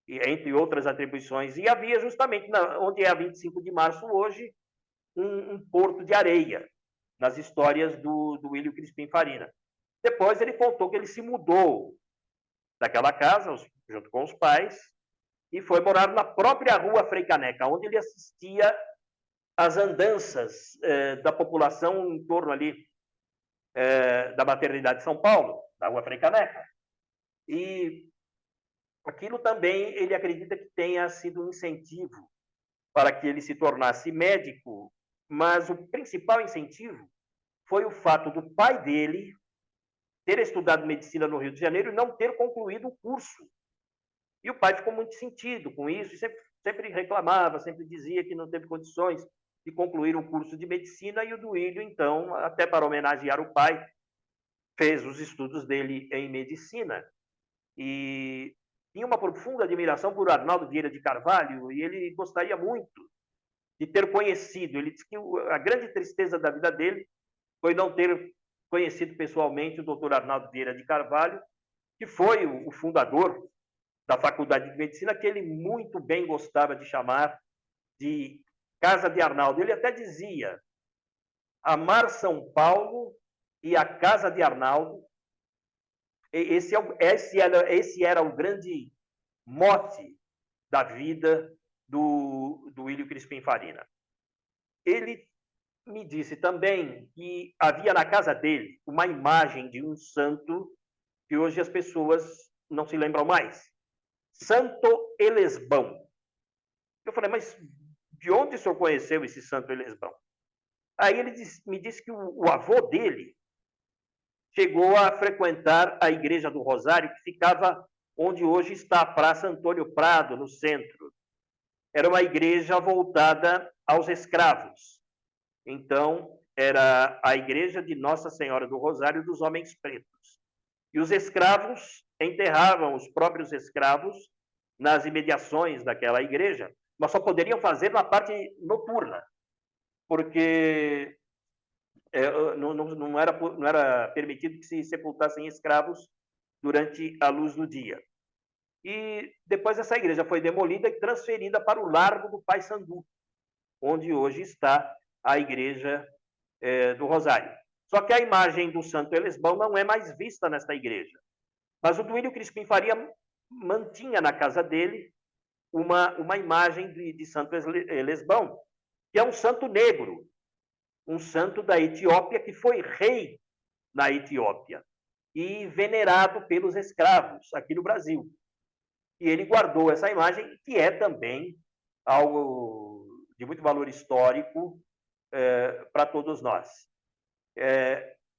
[SPEAKER 5] entre outras atribuições. E havia justamente, onde é a 25 de Março hoje, um porto de areia, nas histórias do Duílio Crispim Farina. Depois ele contou que ele se mudou daquela casa, junto com os pais, e foi morar na própria Rua Frei Caneca, onde ele assistia às andanças da população em torno ali da Maternidade de São Paulo, da Rua Frei Caneca. E aquilo também ele acredita que tenha sido um incentivo para que ele se tornasse médico, mas o principal incentivo foi o fato do pai dele ter estudado medicina no Rio de Janeiro e não ter concluído o curso. E o pai ficou muito sentido com isso, e sempre reclamava, sempre dizia que não teve condições de concluir o curso de medicina, e o Duílio, então, até para homenagear o pai, fez os estudos dele em medicina. E tinha uma profunda admiração por Arnaldo Vieira de Carvalho, e ele gostaria muito de ter conhecido. Ele disse que a grande tristeza da vida dele foi não ter conhecido pessoalmente o doutor Arnaldo Vieira de Carvalho, que foi o fundador da Faculdade de Medicina, que ele muito bem gostava de chamar de Casa de Arnaldo. Ele até dizia: amar São Paulo e a Casa de Arnaldo. Esse era o grande mote da vida do Duílio Crispim Farina. Ele me disse também que havia na casa dele uma imagem de um santo que hoje as pessoas não se lembram mais. Santo Elesbão. Eu falei, mas de onde o senhor conheceu esse Santo Elesbão? Aí ele me disse que o avô dele chegou a frequentar a Igreja do Rosário, que ficava onde hoje está a Praça Antônio Prado, no centro. Era uma igreja voltada aos escravos. Então, era a Igreja de Nossa Senhora do Rosário dos Homens Pretos. E os escravos enterravam os próprios escravos nas imediações daquela igreja, mas só poderiam fazer na parte noturna, porque não era permitido que se sepultassem escravos durante a luz do dia. E depois essa igreja foi demolida e transferida para o Largo do Paissandu, onde hoje está a Igreja do Rosário. Só que a imagem do Santo Elesbão não é mais vista nesta igreja. Mas o Duílio Crispim Faria mantinha na casa dele uma imagem de Santo Elesbão, que é um santo negro, um santo da Etiópia que foi rei na Etiópia e venerado pelos escravos aqui no Brasil. E ele guardou essa imagem, que é também algo de muito valor histórico para todos nós.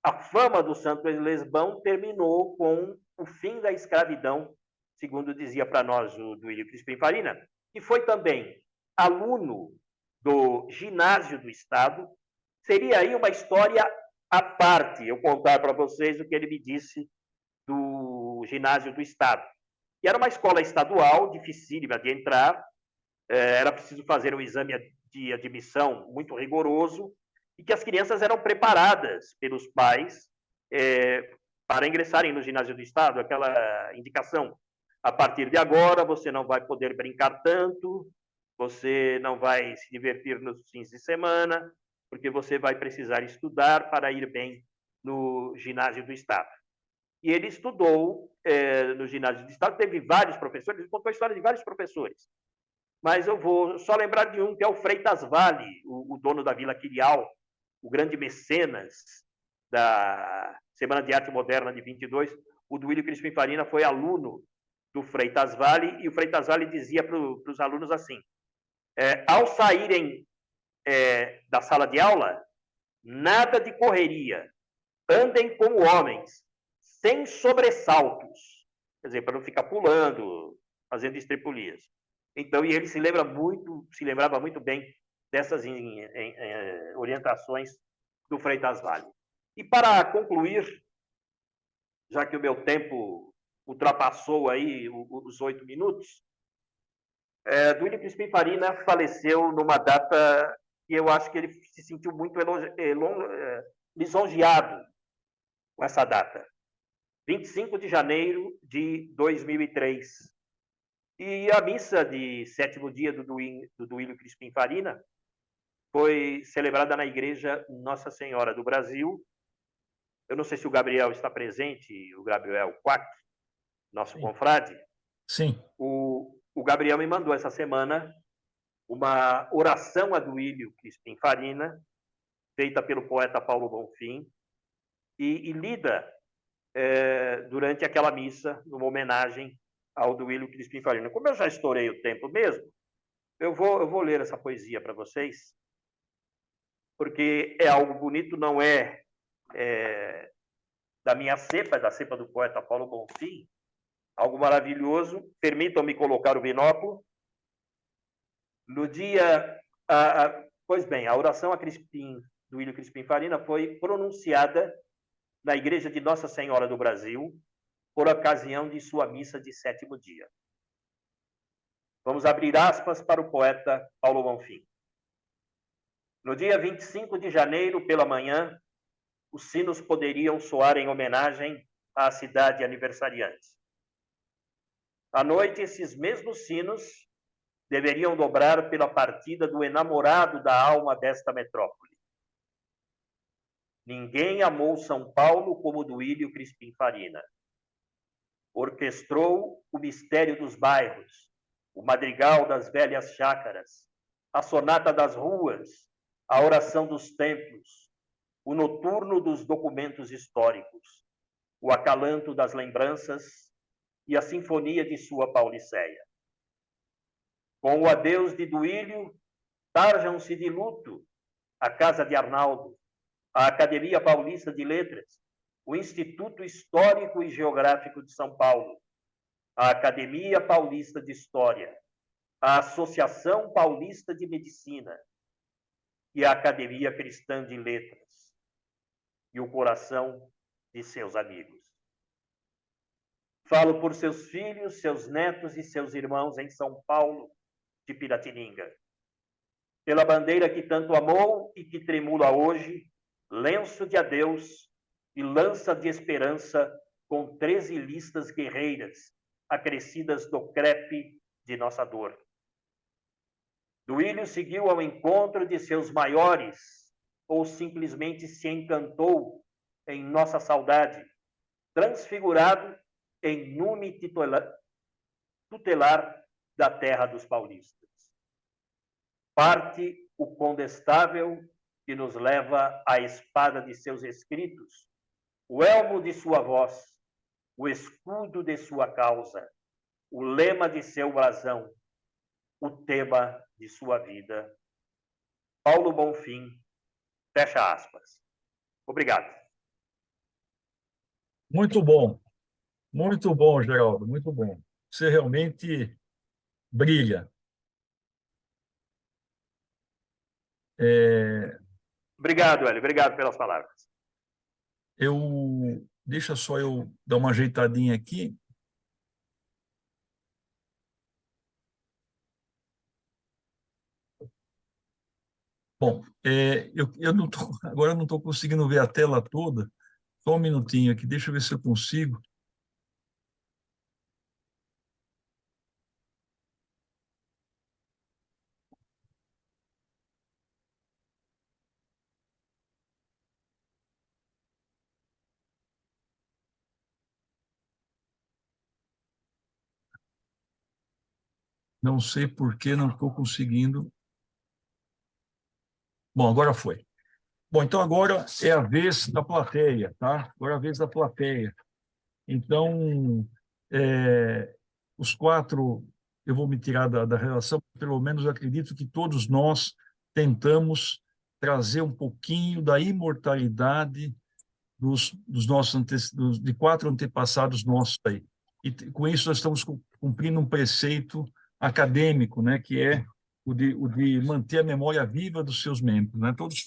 [SPEAKER 5] A fama do Santo Elesbão terminou com o fim da escravidão, segundo dizia para nós o Duílio Crispim Farina, que foi também aluno do Ginásio do Estado. Seria aí uma história à parte eu contar para vocês o que ele me disse do Ginásio do Estado. E era uma escola estadual, dificílima de entrar, era preciso fazer um exame de admissão muito rigoroso, e que as crianças eram preparadas pelos pais para ingressarem no Ginásio do Estado, aquela indicação: a partir de agora você não vai poder brincar tanto, você não vai se divertir nos fins de semana, porque você vai precisar estudar para ir bem no Ginásio do Estado. E ele estudou no Ginásio do Estado, teve vários professores, ele contou a história de vários professores. Mas eu vou só lembrar de um, que é o Freitas Vale, o dono da Vila Quirial, o grande mecenas da Semana de Arte Moderna de 22. O Duílio Crispim Farina foi aluno do Freitas Vale, e o Freitas Vale dizia para os alunos assim: ao saírem da sala de aula, nada de correria, andem como homens, sem sobressaltos, quer dizer, para não ficar pulando, fazendo estripulias. Então, e ele se lembrava muito bem dessas orientações do Freitas Vale. E para concluir, já que o meu tempo ultrapassou aí os 8 minutos, Duílio Crispim Farina faleceu numa data que eu acho que ele se sentiu muito lisonjeado com essa data. 25 de janeiro de 2003. E a missa de 7º dia do Duílio Crispim Farina foi celebrada na Igreja Nossa Senhora do Brasil. Eu não sei se o Gabriel está presente, o Gabriel Quack, nosso confrade.
[SPEAKER 1] Sim.
[SPEAKER 5] O Gabriel me mandou essa semana uma oração a Duílio Crispim Farina, feita pelo poeta Paulo Bonfim, e lida durante aquela missa, numa homenagem ao Duílio Crispim Farina. Como eu já estourei o tempo mesmo, eu vou ler essa poesia para vocês, porque é algo bonito, não é da minha cepa, da cepa do poeta Paulo Bonfim, algo maravilhoso. Permitam-me colocar o binóculo. No dia... pois bem, a oração a Duílio Crispim Farina foi pronunciada na Igreja de Nossa Senhora do Brasil, por ocasião de sua missa de 7º dia. Vamos abrir aspas para o poeta Paulo Bonfim. No dia 25 de janeiro, pela manhã, os sinos poderiam soar em homenagem à cidade aniversariante. À noite, esses mesmos sinos deveriam dobrar pela partida do enamorado da alma desta metrópole. Ninguém amou São Paulo como Duílio Crispim Farina. Orquestrou o mistério dos bairros, o madrigal das velhas chácaras, a sonata das ruas, a oração dos templos, o noturno dos documentos históricos, o acalanto das lembranças e a sinfonia de sua Pauliceia. Com o adeus de Duílio, tarjam-se de luto a Casa de Arnaldo, a Academia Paulista de Letras, o Instituto Histórico e Geográfico de São Paulo, a Academia Paulista de História, a Associação Paulista de Medicina e a Academia Cristã de Letras, e o coração de seus amigos. Falo por seus filhos, seus netos e seus irmãos em São Paulo de Piratininga, pela bandeira que tanto amou e que tremula hoje, lenço de adeus e lança de esperança com 13 listas guerreiras, acrescidas do crepe de nossa dor. Duílio seguiu ao encontro de seus maiores, ou simplesmente se encantou em nossa saudade, transfigurado em nume tutelar da terra dos paulistas. Parte o condestável que nos leva à espada de seus escritos, o elmo de sua voz, o escudo de sua causa, o lema de seu brasão, o tema de sua vida. Paulo Bonfim, fecha aspas. Obrigado.
[SPEAKER 1] Muito bom, Geraldo, muito bom. Você realmente brilha.
[SPEAKER 5] Obrigado, Hélio. Obrigado pelas palavras.
[SPEAKER 1] Deixa só eu dar uma ajeitadinha aqui. Bom, agora eu não estou conseguindo ver a tela toda. Só um minutinho aqui, deixa eu ver se eu consigo. Não sei por que não estou conseguindo. Bom, agora foi. Bom, então agora é a vez da plateia, tá? Agora é a vez da plateia. Então, os quatro, eu vou me tirar da relação, pelo menos eu acredito que todos nós tentamos trazer um pouquinho da imortalidade dos nossos de quatro antepassados nossos aí. E com isso nós estamos cumprindo um preceito acadêmico, né, que é o de manter a memória viva dos seus membros, né? Todos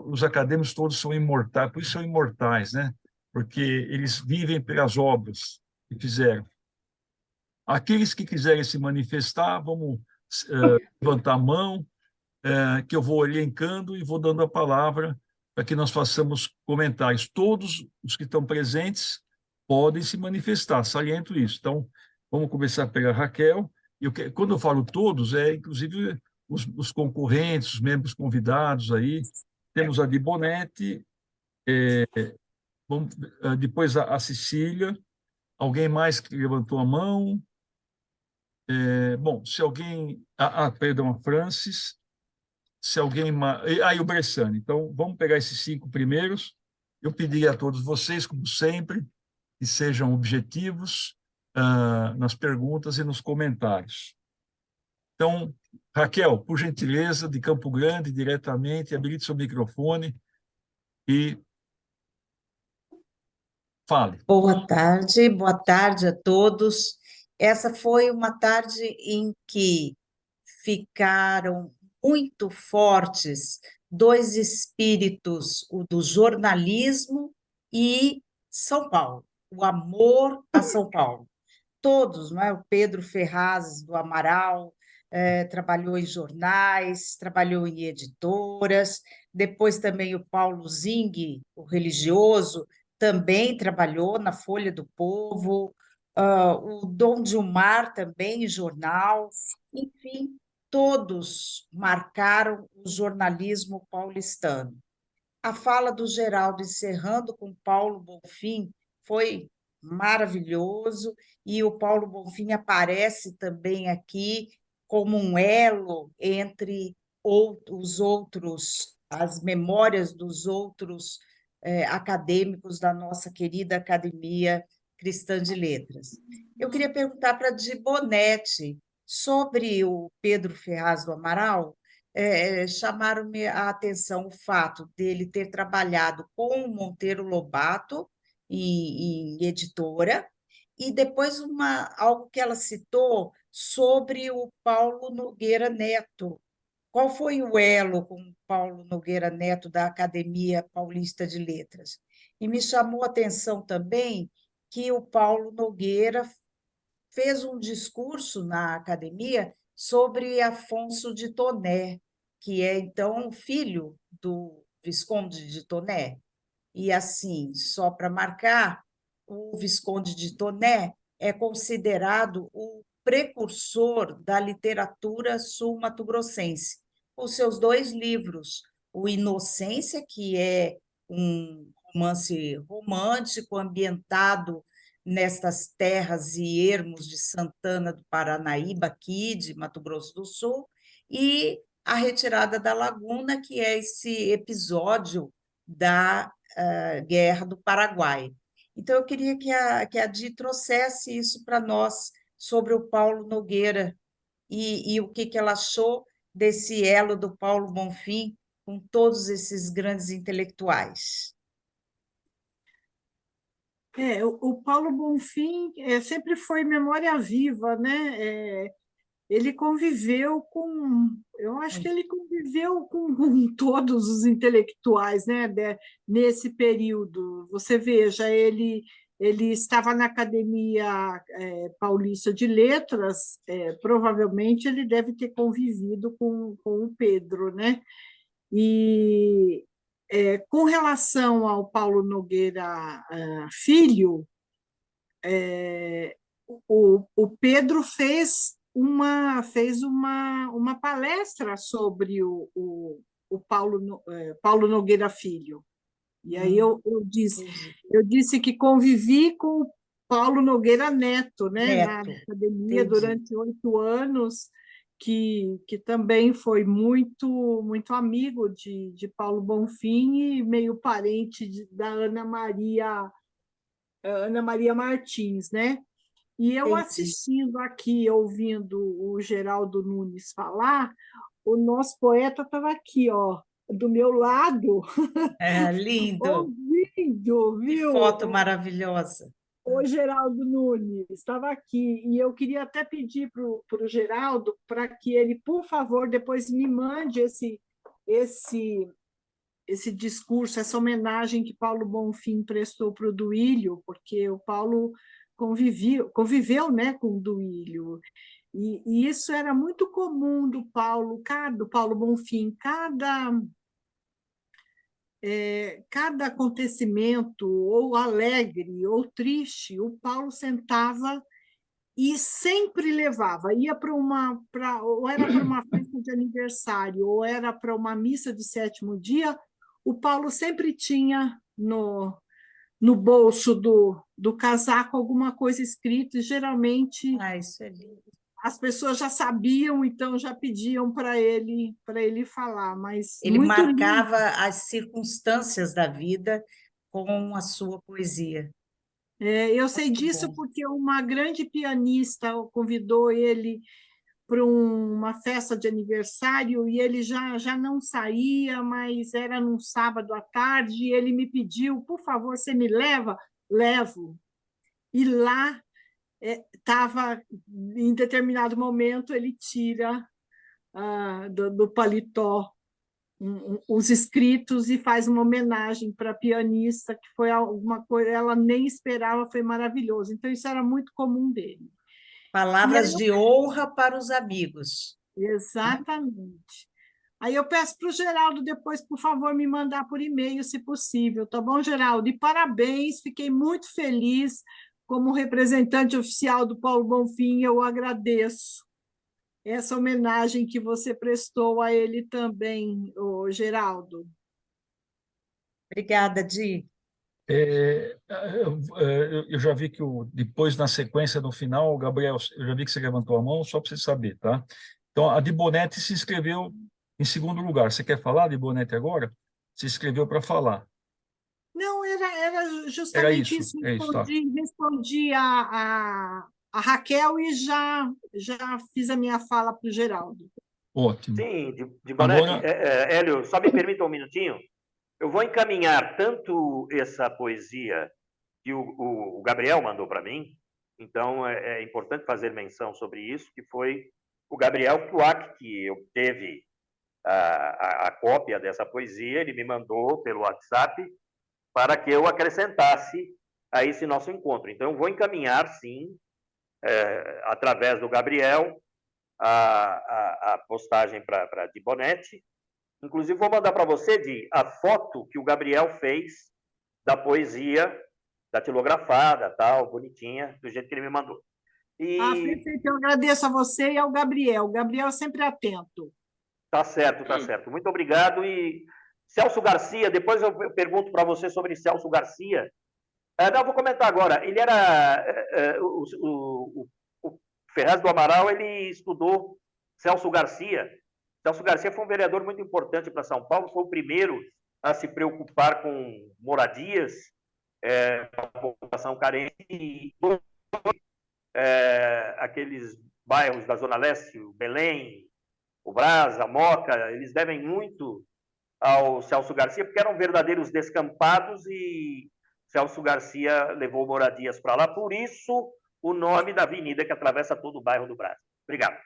[SPEAKER 1] os acadêmicos todos são imortais, por isso são imortais, né? Porque eles vivem pelas obras que fizeram. Aqueles que quiserem se manifestar, vamos levantar a mão, que eu vou elencando e vou dando a palavra para que nós façamos comentários. Todos os que estão presentes podem se manifestar, saliento isso. Então, vamos começar pela Raquel. Quando eu falo todos, inclusive os concorrentes, os membros convidados aí. Temos a Di Bonetti, depois a Cecília. Alguém mais que levantou a mão? Bom, se alguém... perdão, a Francis. Se alguém... e o Bressani. Então, vamos pegar esses 5 primeiros. Eu pedi a todos vocês, como sempre, que sejam objetivos nas perguntas e nos comentários. Então, Raquel, por gentileza, de Campo Grande, diretamente, habilite seu microfone e fale.
[SPEAKER 7] Boa tarde a todos. Essa foi uma tarde em que ficaram muito fortes 2 espíritos, o do jornalismo e São Paulo, o amor a São Paulo. Todos, não é? O Pedro Ferraz do Amaral, trabalhou em jornais, trabalhou em editoras, depois também o Paulo Zing, o religioso, também trabalhou na Folha do Povo, o Dom Gilmar também em jornal, enfim, todos marcaram o jornalismo paulistano. A fala do Geraldo, encerrando com Paulo Bonfim, foi maravilhoso, e o Paulo Bonfim aparece também aqui como um elo entre os outros, as memórias dos outros acadêmicos da nossa querida Academia Cristã de Letras. Eu queria perguntar para a Di Bonetti sobre o Pedro Ferraz do Amaral. Chamaram-me a atenção o fato dele ter trabalhado com o Monteiro Lobato em editora, e depois algo que ela citou sobre o Paulo Nogueira Neto. Qual foi o elo com o Paulo Nogueira Neto da Academia Paulista de Letras? E me chamou a atenção também que o Paulo Nogueira fez um discurso na academia sobre Afonso de Toné, que é, então, filho do Visconde de Toné. E, assim, só para marcar, o Visconde de Toné é considerado o precursor da literatura sul-mato-grossense, com seus 2 livros, o Inocência, que é um romance romântico ambientado nestas terras e ermos de Santana do Paranaíba, aqui de Mato Grosso do Sul, e A Retirada da Laguna, que é esse episódio da Guerra do Paraguai. Então, eu queria que a Di trouxesse isso para nós, sobre o Paulo Nogueira, e o que ela achou desse elo do Paulo Bonfim com todos esses grandes intelectuais.
[SPEAKER 4] O Paulo Bonfim sempre foi memória viva, né? Ele conviveu eu acho que ele conviveu com todos os intelectuais, né? Nesse período. Você veja, ele estava na Academia Paulista de Letras, provavelmente ele deve ter convivido com o Pedro, né? E com relação ao Paulo Nogueira Filho, o Pedro fez uma palestra sobre o Paulo Nogueira Filho. E aí eu disse que convivi com o Paulo Nogueira Neto, né, na academia durante 8 anos, que também foi muito amigo de Paulo Bonfim e meio parente da Ana Maria Martins, né? E eu assistindo aqui, ouvindo o Geraldo Nunes falar, o nosso poeta estava aqui, ó, do meu lado.
[SPEAKER 7] Lindo!
[SPEAKER 4] Ouvindo, viu?
[SPEAKER 7] Que foto maravilhosa!
[SPEAKER 4] O Geraldo Nunes estava aqui, e eu queria até pedir para o Geraldo para que ele, por favor, depois me mande esse discurso, essa homenagem que Paulo Bonfim prestou para o Duílio, porque o Paulo conviveu, né, com o Duílio. E isso era muito comum do Paulo Bonfim. Cada acontecimento, ou alegre ou triste, o Paulo sentava e sempre levava, ia ou era para uma festa de aniversário, ou era para uma missa de 7º dia, o Paulo sempre tinha no bolso do casaco alguma coisa escrita, e geralmente
[SPEAKER 7] Isso é lindo.
[SPEAKER 4] As pessoas já sabiam, então já pediam para ele falar, mas
[SPEAKER 7] ele
[SPEAKER 4] muito
[SPEAKER 7] marcava
[SPEAKER 4] lindo.
[SPEAKER 7] as circunstâncias da vida com a sua poesia.
[SPEAKER 4] Eu sei disso porque uma grande pianista convidou ele para uma festa de aniversário e ele já não saía, mas era num sábado à tarde, e ele me pediu, por favor, você me leva? Levo. E lá estava, em determinado momento, ele tira do paletó os escritos e faz uma homenagem para a pianista, que foi alguma coisa, ela nem esperava, foi maravilhoso. Então, isso era muito comum dele.
[SPEAKER 7] Palavras
[SPEAKER 4] E aí
[SPEAKER 7] de honra para os amigos.
[SPEAKER 4] Exatamente. Aí eu peço para o Geraldo depois, por favor, me mandar por e-mail, se possível, tá bom, Geraldo? E parabéns, fiquei muito feliz. Como representante oficial do Paulo Bonfim, eu agradeço essa homenagem que você prestou a ele também, ô Geraldo.
[SPEAKER 7] Obrigada, Di.
[SPEAKER 1] Eu já vi que depois, na sequência, no final, o Gabriel, eu já vi que você levantou a mão, só para você saber, tá? Então, a de Bonetti se inscreveu em segundo lugar. Você quer falar de Bonetti agora? Se inscreveu para falar.
[SPEAKER 4] Não, era
[SPEAKER 1] Era
[SPEAKER 4] justamente
[SPEAKER 1] isso,
[SPEAKER 4] isso.
[SPEAKER 1] é isso, tá.
[SPEAKER 4] Respondi a Raquel e já fiz a minha fala para o Geraldo.
[SPEAKER 1] Ótimo.
[SPEAKER 5] Sim, de Bonetti.
[SPEAKER 1] Agora,
[SPEAKER 5] Hélio, só me permita um minutinho. Eu vou encaminhar tanto essa poesia que o Gabriel mandou para mim, então é importante fazer menção sobre isso, que foi o Gabriel Kuak, que obteve a cópia dessa poesia, ele me mandou pelo WhatsApp para que eu acrescentasse a esse nosso encontro. Então, eu vou encaminhar, sim, através do Gabriel, a postagem para Di Bonetti. Inclusive, vou mandar para você, Di, a foto que o Gabriel fez da poesia, datilografada, tal, bonitinha, do jeito que ele me mandou.
[SPEAKER 4] Perfeito. Eu agradeço a você e ao Gabriel. O Gabriel é sempre atento.
[SPEAKER 5] Tá certo, tá certo. Muito obrigado. E Celso Garcia, depois eu pergunto para você sobre Celso Garcia. Não, vou comentar agora. Ele era... o Ferraz do Amaral, ele estudou Celso Garcia. Celso Garcia foi um vereador muito importante para São Paulo, foi o primeiro a se preocupar com moradias, com a população carente, e aqueles bairros da Zona Leste, o Belém, o Brás, a Moca, eles devem muito ao Celso Garcia, porque eram verdadeiros descampados e Celso Garcia levou moradias para lá, por isso o nome da avenida que atravessa todo o bairro do Brás. Obrigado.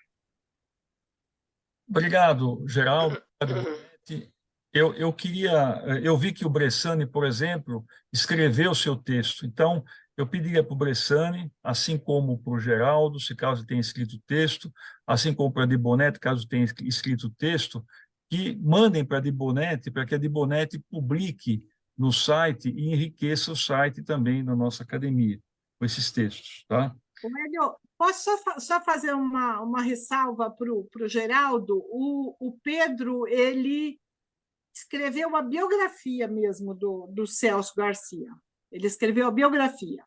[SPEAKER 1] obrigado, Geraldo. Obrigado, Bonetti. Eu vi que o Bressani, por exemplo, escreveu seu texto. Então, eu pediria para o Bressani, assim como para o Geraldo, se caso tenha escrito texto, assim como para a Di Bonetti, caso tenha escrito texto, que mandem para a Di Bonetti, para que a Di Bonetti publique no site e enriqueça o site também da nossa academia, com esses textos, tá?
[SPEAKER 4] Hélio, posso só fazer uma ressalva para o Geraldo? O Pedro, ele escreveu uma biografia mesmo do Celso Garcia. Ele escreveu a biografia.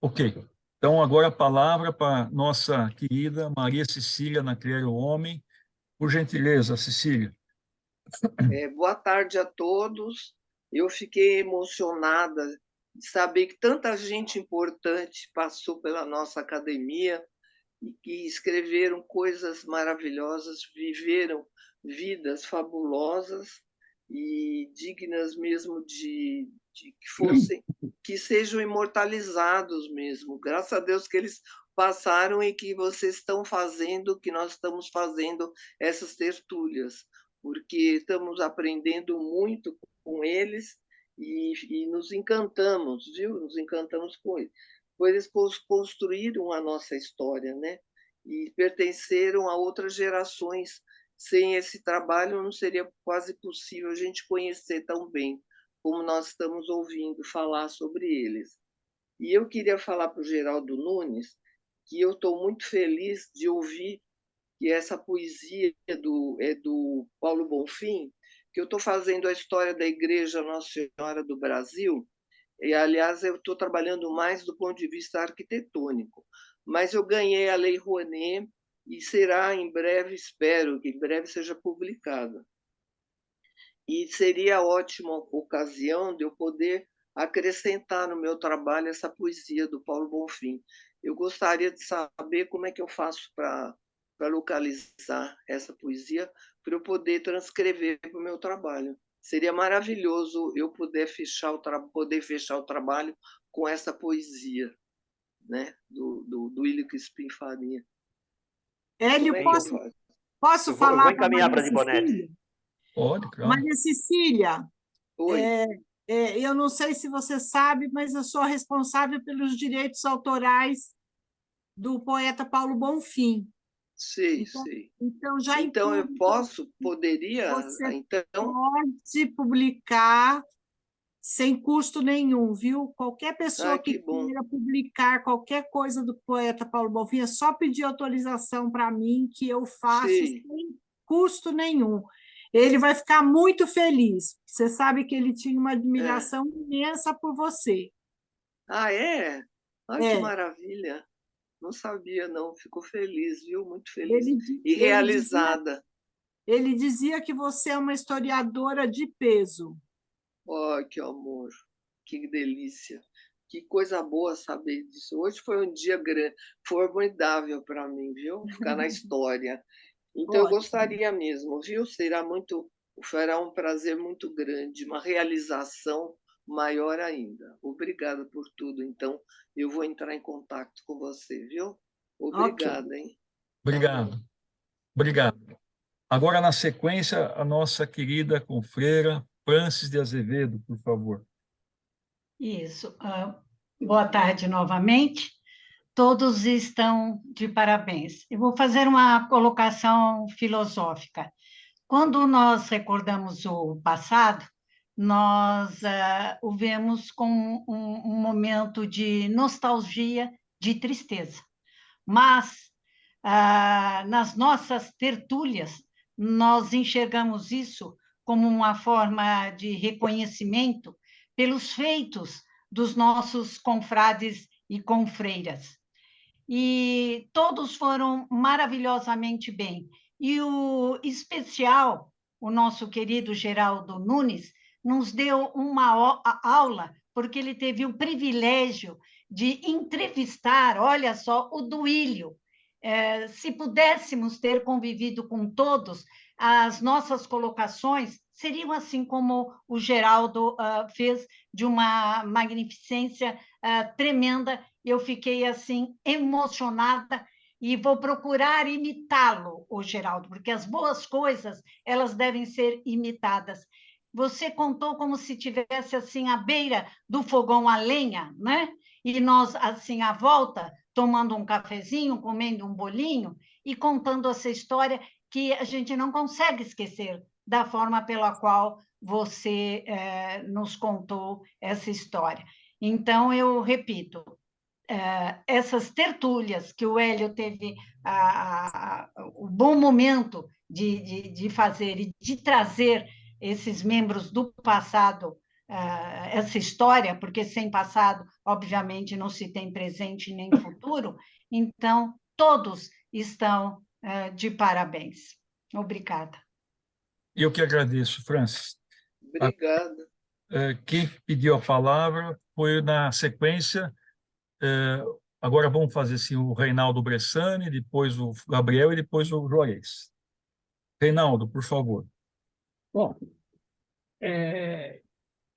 [SPEAKER 1] Ok. Então, agora a palavra para nossa querida Maria Cecília Nacleiro Homem. Por gentileza, Cecília.
[SPEAKER 8] Boa tarde a todos. Eu fiquei emocionada de saber que tanta gente importante passou pela nossa academia e que escreveram coisas maravilhosas, viveram vidas fabulosas e dignas mesmo de que sejam imortalizados mesmo. Graças a Deus que eles passaram e que vocês estão fazendo, que nós estamos fazendo essas tertúlias, porque estamos aprendendo muito com eles e nos encantamos, viu? Nos encantamos com eles. Pois eles construíram a nossa história, né? E pertenceram a outras gerações. Sem esse trabalho, não seria quase possível a gente conhecer tão bem como nós estamos ouvindo falar sobre eles. E eu queria falar para o Geraldo Nunes que eu estou muito feliz de ouvir que essa poesia é do Paulo Bonfim, que eu estou fazendo a história da Igreja Nossa Senhora do Brasil, e, aliás, eu estou trabalhando mais do ponto de vista arquitetônico, mas eu ganhei a Lei Rouanet e será em breve, espero que em breve seja publicada. E seria ótima ocasião de eu poder acrescentar no meu trabalho essa poesia do Paulo Bonfim. Eu gostaria de saber como é que eu faço para localizar essa poesia, para eu poder transcrever para o meu trabalho. Seria maravilhoso eu poder fechar o trabalho com essa poesia, né, do Willio Crispim Faria.
[SPEAKER 4] Hélio, posso falar
[SPEAKER 5] vou encaminhar para a Di Bonetti.
[SPEAKER 1] Pode, claro.
[SPEAKER 4] Maria Cecília,
[SPEAKER 8] Oi.
[SPEAKER 4] Eu não sei se você sabe, mas eu sou responsável pelos direitos autorais do poeta Paulo Bonfim.
[SPEAKER 8] Sei,
[SPEAKER 4] Então,
[SPEAKER 8] sei.
[SPEAKER 4] então já em
[SPEAKER 8] Então, eu
[SPEAKER 4] público,
[SPEAKER 8] poderia,
[SPEAKER 4] você
[SPEAKER 8] então...
[SPEAKER 4] pode publicar sem custo nenhum, viu? Qualquer pessoa
[SPEAKER 8] Ai,
[SPEAKER 4] que
[SPEAKER 8] que bom.
[SPEAKER 4] queira publicar qualquer coisa do poeta Paulo Bonfim, é só pedir autorização para mim, que eu faço
[SPEAKER 8] Sei.
[SPEAKER 4] sem custo nenhum. Ele vai ficar muito feliz. Você sabe que ele tinha uma
[SPEAKER 8] É.
[SPEAKER 4] admiração imensa por você.
[SPEAKER 8] Ah, é? Ai, que
[SPEAKER 4] É,
[SPEAKER 8] maravilha. Não sabia, não. Fico feliz, viu? Muito feliz.
[SPEAKER 4] ele,
[SPEAKER 8] E
[SPEAKER 4] ele dizia,
[SPEAKER 8] realizada.
[SPEAKER 4] ele dizia que você é uma historiadora de peso.
[SPEAKER 8] Ai, que amor. Que delícia. Que coisa boa saber disso. Hoje foi um dia formidável para mim, viu? Ficar na história. Então, eu
[SPEAKER 4] Ótimo.
[SPEAKER 8] gostaria mesmo, viu? Será um prazer muito grande, uma realização maior ainda. Obrigada por tudo. Então, eu vou entrar em contato com você, viu?
[SPEAKER 4] Ok.
[SPEAKER 8] Obrigada, hein? Tá bom.
[SPEAKER 1] Obrigado, obrigado. Agora, na sequência, a nossa querida confreira Francis de Azevedo, por favor.
[SPEAKER 2] Isso. Boa tarde novamente. Todos estão de parabéns. Eu vou fazer uma colocação filosófica. Quando nós recordamos o passado, nós o vemos com um momento de nostalgia, de tristeza. Mas, nas nossas tertúlias, nós enxergamos isso como uma forma de reconhecimento pelos feitos dos nossos confrades e confreiras. E todos foram maravilhosamente bem. E o especial, o nosso querido Geraldo Nunes, nos deu uma aula, porque ele teve o privilégio de entrevistar, olha só, o Duílio. Se pudéssemos ter convivido com todos, as nossas colocações seriam assim como o Geraldo fez, de uma magnificência tremenda. Eu fiquei assim emocionada e vou procurar imitá-lo, o Geraldo, porque as boas coisas, elas devem ser imitadas. Você contou como se tivesse assim à beira do fogão a lenha, né? E nós assim à volta, tomando um cafezinho, comendo um bolinho e contando essa história que a gente não consegue esquecer da forma pela qual você nos contou essa história. Então, eu repito, essas tertúlias que o Hélio teve o bom momento de fazer e de trazer esses membros do passado, essa história, porque sem passado, obviamente, não se tem presente nem futuro, então, todos estão de parabéns. Obrigada.
[SPEAKER 1] Eu que agradeço, Francis.
[SPEAKER 8] Obrigada.
[SPEAKER 1] Quem pediu a palavra foi na sequência. Agora vamos fazer assim, o Reinaldo Bressani, depois o Gabriel e depois o Juarez. Reinaldo, por favor.
[SPEAKER 6] Bom,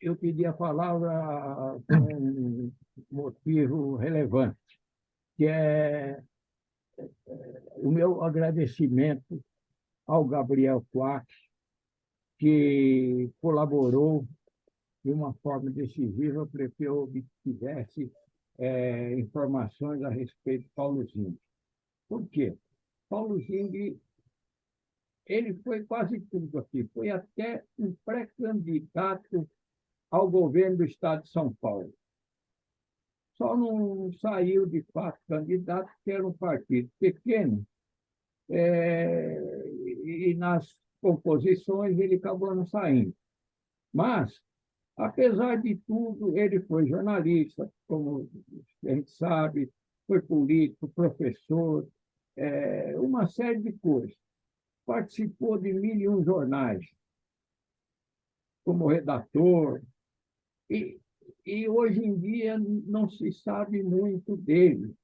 [SPEAKER 6] eu pedi a palavra por um motivo relevante, que é o meu agradecimento ao Gabriel Quach, que colaborou de uma forma decisiva para que eu obtivesse informações a respeito de Paulo Zing. Por quê? Paulo Zing, ele foi quase tudo aqui, foi até um pré-candidato ao governo do Estado de São Paulo. Só não saiu, de fato, candidato, porque era um partido pequeno, e nas composições ele acabou não saindo. Mas, apesar de tudo, ele foi jornalista, como a gente sabe, foi político, professor, uma série de coisas. Participou de 1001 jornais, como redator, e hoje em dia não se sabe muito dele,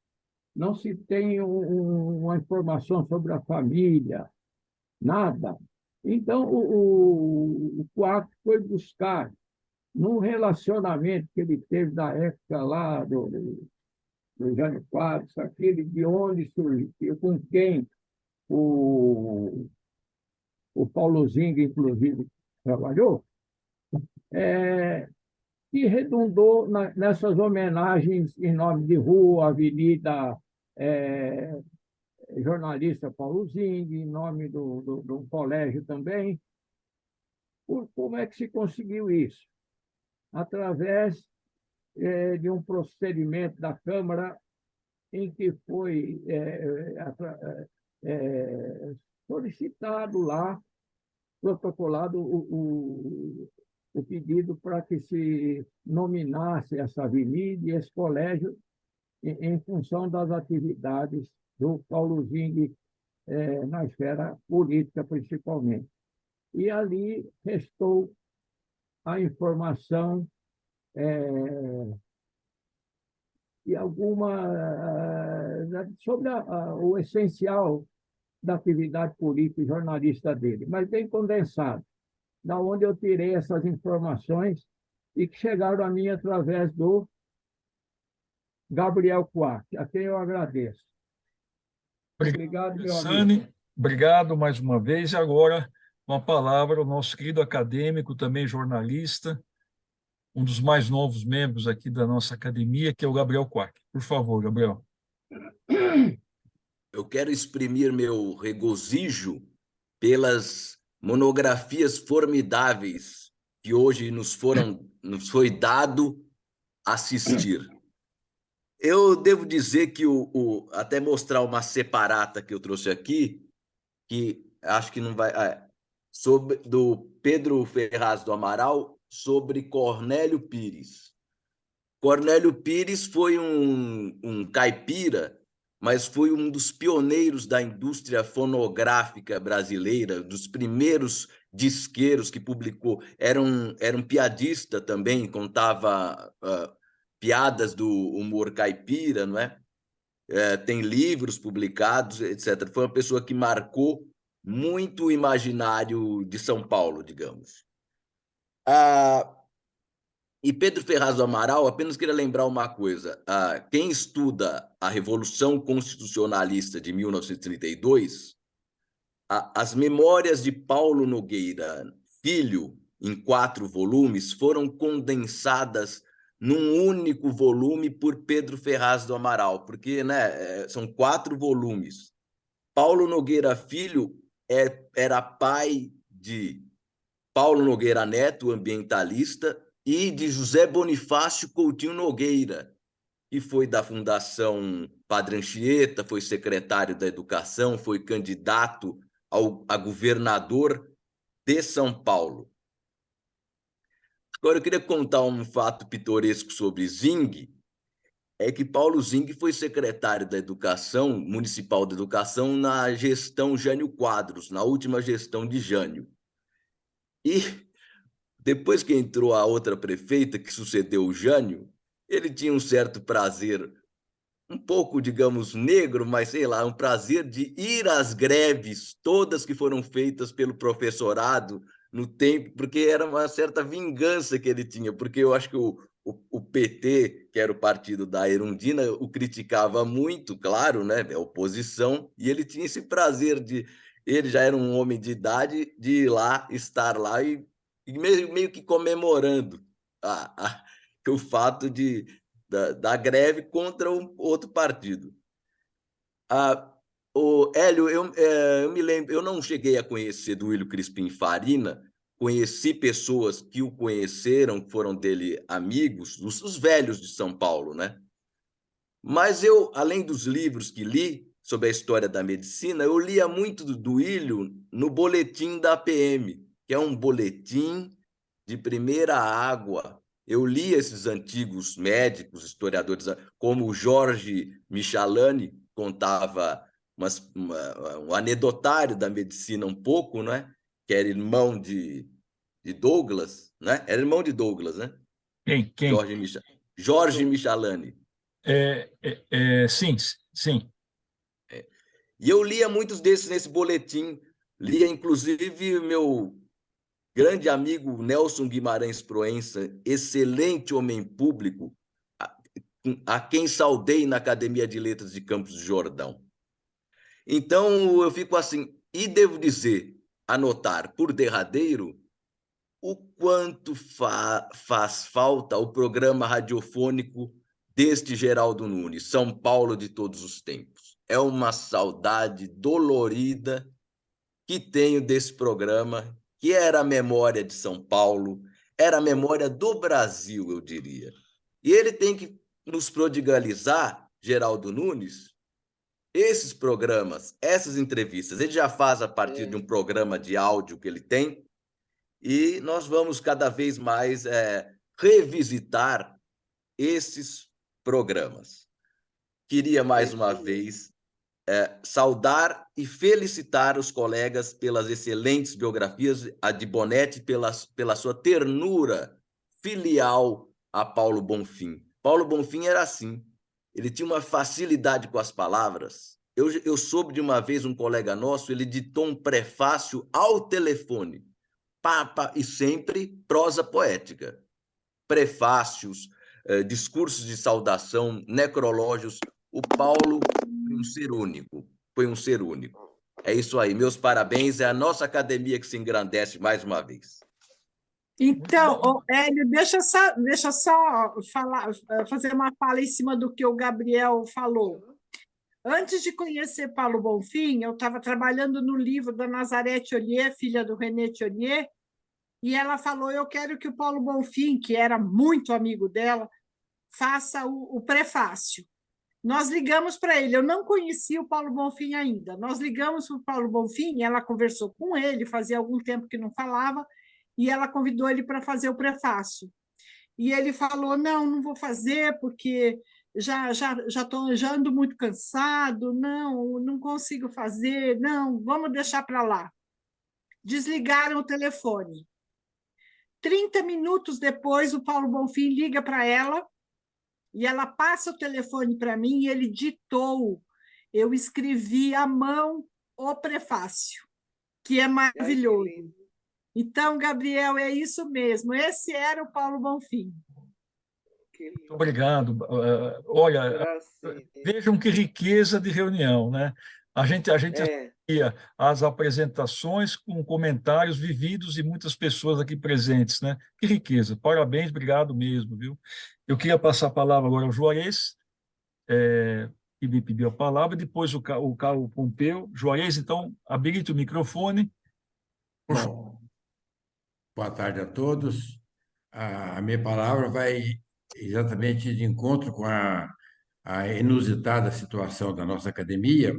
[SPEAKER 6] não se tem uma informação sobre a família, nada. Então, o Quach foi buscar, num relacionamento que ele teve da época lá do Jânio Quadros, aquele de onde surgiu, com quem o Paulo Zing, inclusive, trabalhou, que redundou nessas homenagens em nome de rua, avenida, jornalista Paulo Zing, em nome do colégio também. Como é que se conseguiu isso? Através de um procedimento da Câmara em que foi solicitado lá, protocolado o pedido para que se nominasse essa avenida e esse colégio em função das atividades do Paulo Zing na esfera política, principalmente. E ali restou a informação e sobre o essencial da atividade política e jornalista dele, mas bem condensado, da onde eu tirei essas informações e que chegaram a mim através do Gabriel Quack, a quem eu agradeço. Obrigado, meu amigo.
[SPEAKER 1] Sani, obrigado mais uma vez. E agora, com a palavra, o nosso querido acadêmico, também jornalista, um dos mais novos membros aqui da nossa academia, que é o Gabriel Quack. Por favor, Gabriel.
[SPEAKER 9] Eu quero exprimir meu regozijo pelas monografias formidáveis que hoje nos foi dado assistir. Eu devo dizer que até mostrar uma separata que eu trouxe aqui, que acho que não vai, do Pedro Ferraz do Amaral, sobre Cornélio Pires. Cornélio Pires foi um caipira, mas foi um dos pioneiros da indústria fonográfica brasileira, dos primeiros disqueiros que publicou. Era um piadista também, contava piadas do humor caipira, não é? Tem livros publicados, etc. Foi uma pessoa que marcou muito o imaginário de São Paulo, digamos. E Pedro Ferraz do Amaral, apenas queria lembrar uma coisa. Quem estuda a Revolução Constitucionalista de 1932, as memórias de Paulo Nogueira Filho, em 4 volumes, foram condensadas num único volume por Pedro Ferraz do Amaral, porque, né, são 4 volumes. Paulo Nogueira Filho era pai de Paulo Nogueira Neto, ambientalista, e de José Bonifácio Coutinho Nogueira, que foi da Fundação Padre Anchieta, foi secretário da Educação, foi candidato a governador de São Paulo. Agora, eu queria contar um fato pitoresco sobre Zing, é que Paulo Zing foi secretário da Educação, Municipal da Educação, na gestão Jânio Quadros, na última gestão de Jânio. E depois que entrou a outra prefeita, que sucedeu o Jânio, ele tinha um certo prazer, um pouco, digamos, negro, mas sei lá, um prazer de ir às greves, todas que foram feitas pelo professorado no tempo, porque era uma certa vingança que ele tinha, porque eu acho que o PT, que era o partido da Erundina, o criticava muito, claro, né, a oposição, e ele tinha esse prazer de... Ele já era um homem de idade, de ir lá, estar lá e meio que comemorando o fato da greve contra um outro partido. O Hélio, eu me lembro, eu não cheguei a conhecer Duílio Crispim Farina, conheci pessoas que o conheceram, foram dele amigos, os velhos de São Paulo, né? Mas eu, além dos livros que li sobre a história da medicina, eu lia muito do Duílio no boletim da PM, que é um boletim de primeira água. Eu li esses antigos médicos, historiadores, como o Jorge Michalani contava um anedotário da medicina um pouco, né? Que era irmão de Douglas, né? Era irmão de Douglas, né?
[SPEAKER 1] Quem?
[SPEAKER 9] Jorge Michalani.
[SPEAKER 1] Sim, sim.
[SPEAKER 9] E eu lia muitos desses nesse boletim. Lia, inclusive, meu grande amigo Nelson Guimarães Proença, excelente homem público, a quem saudei na Academia de Letras de Campos do Jordão. Então, eu fico assim, e devo dizer, anotar por derradeiro, o quanto faz falta o programa radiofônico deste Geraldo Nunes, São Paulo de todos os tempos. É uma saudade dolorida que tenho desse programa, que era a memória de São Paulo, era a memória do Brasil, eu diria. E ele tem que nos prodigalizar, Geraldo Nunes, esses programas, essas entrevistas. Ele já faz a partir de um programa de áudio que ele tem, e nós vamos cada vez mais revisitar esses programas. Queria mais uma vez saudar e felicitar os colegas pelas excelentes biografias, a de Bonetti pela sua ternura filial a Paulo Bonfim. Paulo Bonfim era assim, ele tinha uma facilidade com as palavras. Eu soube de uma vez um colega nosso, ele ditou um prefácio ao telefone, e sempre prosa poética. Prefácios, discursos de saudação, necrológios. O Paulo foi um ser único, foi um ser único. É isso aí, meus parabéns, é a nossa academia que se engrandece mais uma vez.
[SPEAKER 4] Então, Hélio, deixa só fazer uma fala em cima do que o Gabriel falou. Antes de conhecer Paulo Bonfim, eu estava trabalhando no livro da Nazaré Thiollier, filha do René Thiollier, e ela falou, eu quero que o Paulo Bonfim, que era muito amigo dela, faça o prefácio. Nós ligamos para ele, eu não conhecia o Paulo Bonfim ainda, nós ligamos para o Paulo Bonfim, ela conversou com ele, fazia algum tempo que não falava, e ela convidou ele para fazer o prefácio. E ele falou, não vou fazer, porque já ando muito cansado, não consigo fazer, não, vamos deixar para lá. Desligaram o telefone. 30 minutos depois, o Paulo Bonfim liga para ela, e ela passa o telefone para mim, e ele ditou. Eu escrevi à mão o prefácio, que é maravilhoso. Então, Gabriel, é isso mesmo. Esse era o Paulo Bonfim.
[SPEAKER 1] Muito obrigado. Olha, vejam que riqueza de reunião, né? A gente assistia às apresentações com comentários vividos de muitas pessoas aqui presentes, né? Que riqueza. Parabéns, obrigado mesmo, viu? Eu queria passar a palavra agora ao Juarez, que me pediu a palavra, depois o Carlos Pompeu. Juarez, então, habilite o microfone.
[SPEAKER 10] Bom, boa tarde a todos. A minha palavra vai exatamente de encontro com a inusitada situação da nossa academia,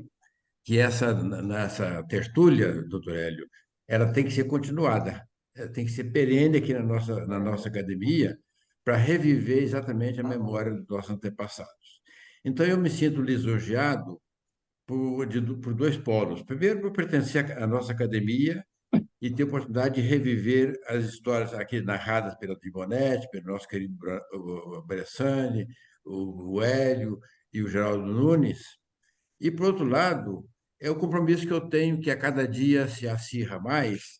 [SPEAKER 10] que nessa tertúlia, doutor Hélio, ela tem que ser continuada, tem que ser perene aqui na nossa academia para reviver exatamente a memória dos nossos antepassados. Então, eu me sinto lisonjeado por dois polos. Primeiro, por pertencer à nossa academia e ter a oportunidade de reviver as histórias aqui narradas pela Bonetti, pelo nosso querido Bressani, o Hélio e o Geraldo Nunes. E, por outro lado, é o compromisso que eu tenho, que a cada dia se acirra mais,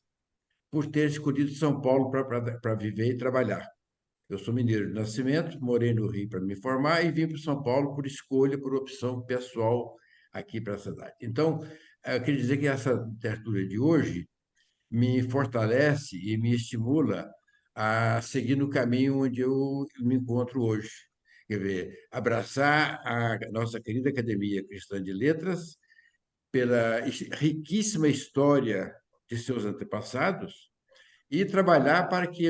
[SPEAKER 10] por ter escolhido São Paulo para viver e trabalhar. Eu sou mineiro de nascimento, morei no Rio para me formar e vim para São Paulo por escolha, por opção pessoal aqui para a cidade. Então, eu queria dizer que essa tertúlia de hoje me fortalece e me estimula a seguir no caminho onde eu me encontro hoje. Quer ver, abraçar a nossa querida Academia Cristã de Letras pela riquíssima história de seus antepassados e trabalhar para que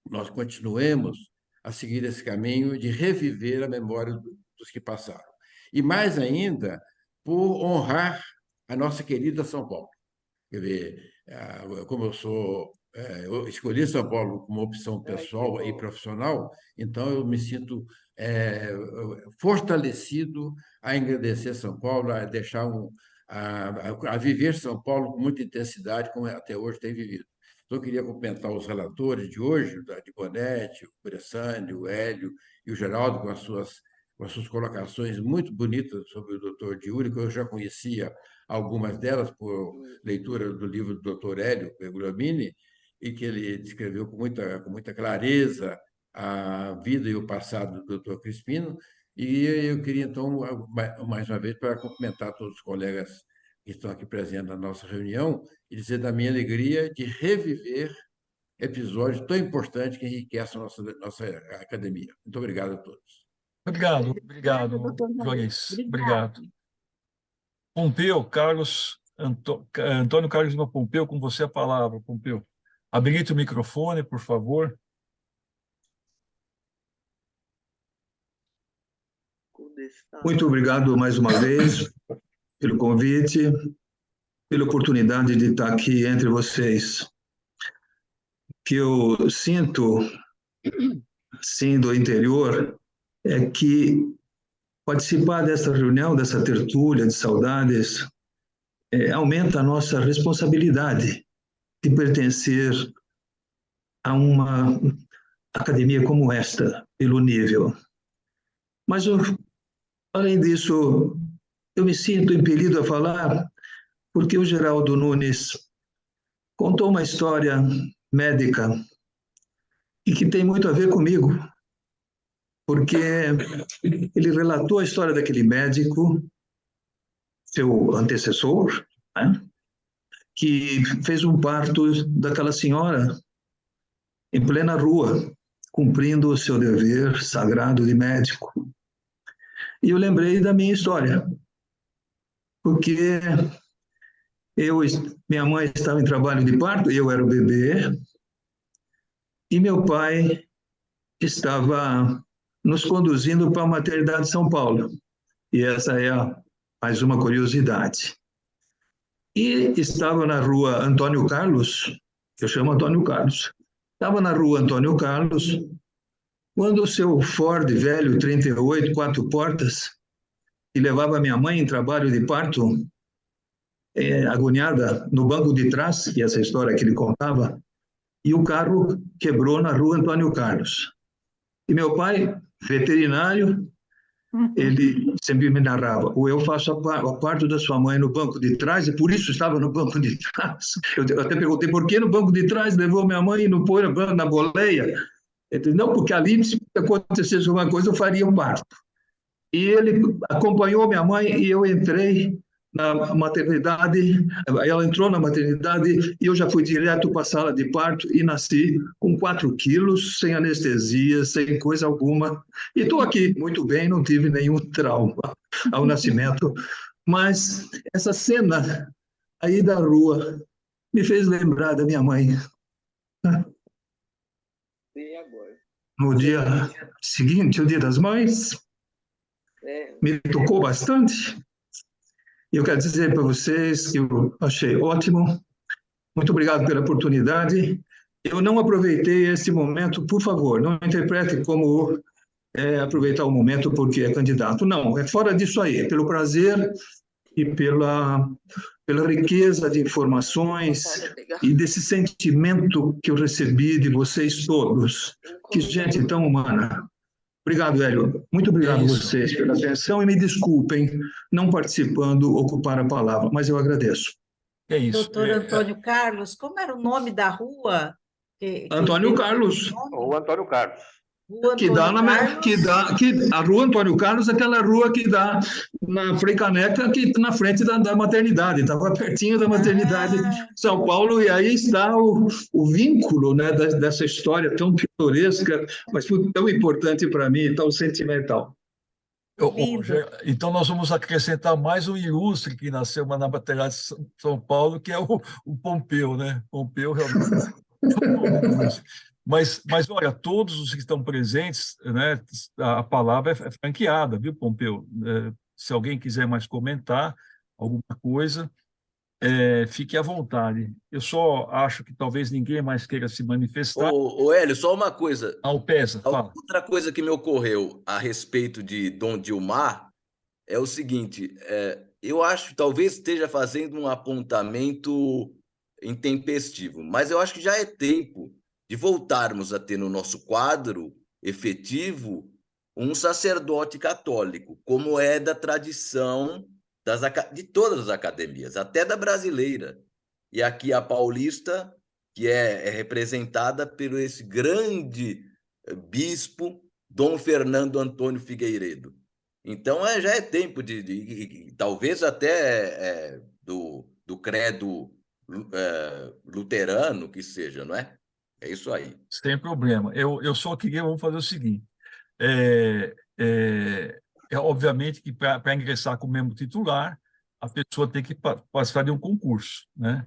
[SPEAKER 10] nós continuemos a seguir esse caminho de reviver a memória dos que passaram. E mais ainda, por honrar a nossa querida São Paulo. Quer ver, como eu escolhi São Paulo como opção pessoal e profissional, então eu me sinto fortalecido a engrandecer São Paulo, a deixar a viver São Paulo com muita intensidade, como até hoje tem vivido. Então, eu queria cumprimentar os relatores de hoje, de Bonetti, o Bressani, o Hélio e o Geraldo, com as suas colocações muito bonitas sobre o doutor Diuri, que eu já conhecia algumas delas por leitura do livro do Dr. Hélio Pergolomini, e que ele descreveu com muita clareza a vida e o passado do Dr. Crispino. E eu queria, então, mais uma vez, para cumprimentar todos os colegas que estão aqui presentes na nossa reunião e dizer da minha alegria de reviver episódios tão importantes que enriquecem a nossa academia. Muito obrigado a todos.
[SPEAKER 1] Obrigado,
[SPEAKER 4] doutor Valente.
[SPEAKER 1] Joris.
[SPEAKER 4] Obrigada.
[SPEAKER 1] Obrigado. Pompeu, Antônio Carlos Lima Pompeu, com você a palavra, Pompeu. Habilite o microfone, por favor.
[SPEAKER 11] Muito obrigado mais uma vez pelo convite, pela oportunidade de estar aqui entre vocês. O que eu sinto, sim, do interior, é que participar dessa reunião, dessa tertúlia de saudades, aumenta a nossa responsabilidade de pertencer a uma academia como esta, pelo nível. Mas, além disso, eu me sinto impelido a falar porque o Geraldo Nunes contou uma história médica e que tem muito a ver comigo, porque ele relatou a história daquele médico, seu antecessor, né, que fez um parto daquela senhora em plena rua, cumprindo o seu dever sagrado de médico. E eu lembrei da minha história, porque minha mãe estava em trabalho de parto, eu era o bebê, e meu pai estava nos conduzindo para a maternidade de São Paulo. E essa é mais uma curiosidade. E estava na rua Antônio Carlos, eu chamo Antônio Carlos, estava na rua Antônio Carlos, quando o seu Ford velho 38, 4 portas, que levava minha mãe em trabalho de parto, agoniada no banco de trás, que é essa história que ele contava, e o carro quebrou na rua Antônio Carlos. E meu pai, veterinário, ele sempre me narrava: ou eu faço a parto da sua mãe no banco de trás, e por isso estava no banco de trás. Eu até perguntei por que no banco de trás levou minha mãe e não pôs na boleia. Ele disse: não, porque ali, se acontecesse alguma coisa, eu faria um parto. E ele acompanhou minha mãe e eu entrei na maternidade, ela entrou na maternidade e eu já fui direto para a sala de parto e nasci com 4 quilos, sem anestesia, sem coisa alguma. E estou aqui muito bem, não tive nenhum trauma ao nascimento. Mas essa cena aí da rua me fez lembrar da minha mãe. No dia seguinte, o Dia das Mães, me tocou bastante. E eu quero dizer para vocês que eu achei ótimo. Muito obrigado pela oportunidade. Eu não aproveitei esse momento, por favor, não interprete como aproveitar o momento porque é candidato. Não, é fora disso aí, pelo prazer e pela riqueza de informações e desse sentimento que eu recebi de vocês todos. Que gente tão humana. Obrigado, Hélio. Muito obrigado a vocês pela atenção e me desculpem não participando, ocupar a palavra, mas eu agradeço.
[SPEAKER 1] É isso.
[SPEAKER 7] Doutor Antônio Carlos, como era o nome da rua?
[SPEAKER 11] Antônio Carlos.
[SPEAKER 5] Ou Antônio Carlos.
[SPEAKER 11] A rua Antônio Carlos, aquela rua que dá na Frei Caneca, que na frente da maternidade, estava pertinho da maternidade de São Paulo, e aí está o vínculo, né, dessa história tão pitoresca, mas tão importante para mim, tão sentimental.
[SPEAKER 1] Então, nós vamos acrescentar mais um ilustre que nasceu na maternidade de São Paulo, que é o Pompeu, né? Pompeu realmente. Mas, olha, todos os que estão presentes, né, a palavra é franqueada, viu, Pompeu? Se alguém quiser mais comentar alguma coisa, fique à vontade. Eu só acho que talvez ninguém mais queira se manifestar.
[SPEAKER 9] Ô Hélio, só uma coisa.
[SPEAKER 1] Alpesa, fala.
[SPEAKER 9] Outra coisa que me ocorreu a respeito de Dom Gilmar é o seguinte, eu acho que talvez esteja fazendo um apontamento intempestivo, mas eu acho que já é tempo de voltarmos a ter no nosso quadro efetivo um sacerdote católico, como é da tradição de todas as academias, até da brasileira. E aqui a paulista, que é representada por esse grande bispo, Dom Fernando Antônio Figueiredo. Então, já é tempo de talvez até do credo luterano, que seja, não é? É isso aí.
[SPEAKER 1] Sem problema. Eu só queria, vamos fazer o seguinte, obviamente que para ingressar como membro titular, a pessoa tem que passar de um concurso, né?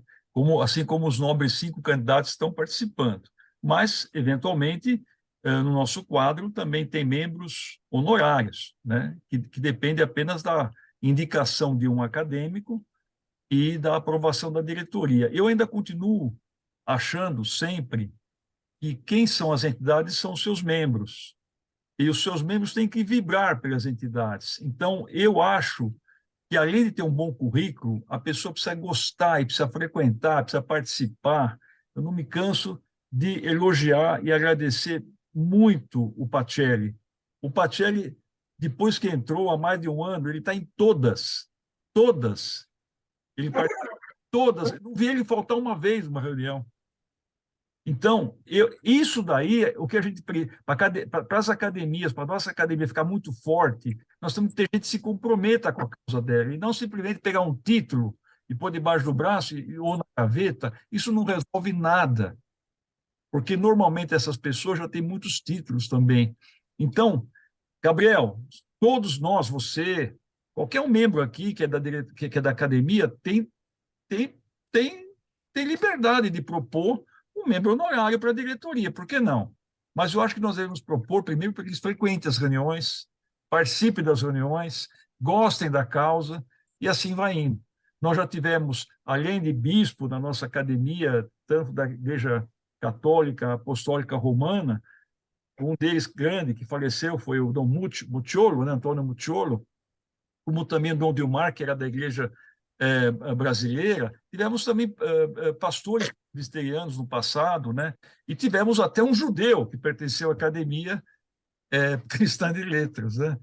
[SPEAKER 1] Assim como os nobres 5 candidatos estão participando. Mas, eventualmente, no nosso quadro também tem membros honorários, né? Que depende apenas da indicação de um acadêmico e da aprovação da diretoria. Eu ainda continuo achando sempre que quem são as entidades são os seus membros. E os seus membros têm que vibrar pelas entidades. Então, eu acho que, além de ter um bom currículo, a pessoa precisa gostar e precisa frequentar, precisa participar. Eu não me canso de elogiar e agradecer muito o Pacelli. O Pacelli, depois que entrou há mais de um ano, ele está em todas. Ele participa de todas. Eu não vi ele faltar uma vez numa reunião. Então, isso daí, o que a gente para as academias, para a nossa academia ficar muito forte, nós temos que ter gente que se comprometa com a causa dela, e não simplesmente pegar um título e pôr debaixo do braço ou na gaveta. Isso não resolve nada, porque normalmente essas pessoas já têm muitos títulos também. Então, Gabriel, todos nós, você, qualquer um membro aqui que é da academia, tem liberdade de propor um membro honorário para a diretoria, por que não? Mas eu acho que nós devemos propor, primeiro, para que eles frequentem as reuniões, participem das reuniões, gostem da causa, e assim vai indo. Nós já tivemos, além de bispo na nossa academia, tanto da Igreja Católica Apostólica Romana, um deles grande, que faleceu, foi o Dom Mucciolo, né, Antônio Mucciolo, como também o Dom Dilmar, que era da Igreja brasileira. Tivemos também pastores presbiterianos no passado, né? E tivemos até um judeu que pertenceu à Academia Cristã de Letras, né?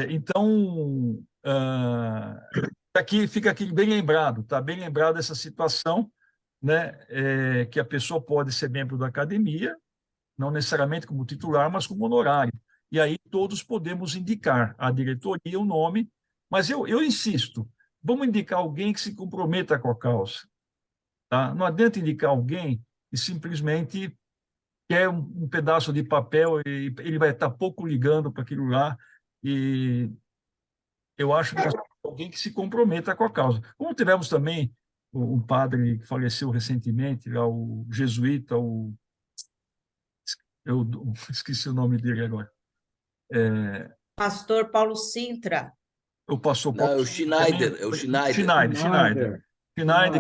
[SPEAKER 1] Então, fica aqui bem lembrado, tá? Bem lembrado essa situação, né? Que a pessoa pode ser membro da academia, não necessariamente como titular, mas como honorário. E aí todos podemos indicar à diretoria o nome, mas eu insisto, vamos indicar alguém que se comprometa com a causa. Tá? Não adianta indicar alguém que simplesmente quer um pedaço de papel e ele vai estar pouco ligando para aquilo lá. E eu acho que alguém que se comprometa com a causa. Como tivemos também um padre que faleceu recentemente, lá, o jesuíta, eu esqueci o nome dele agora.
[SPEAKER 7] Pastor Paulo Sintra.
[SPEAKER 1] Eu passou
[SPEAKER 9] Não, é o Schneider,
[SPEAKER 1] Schneider,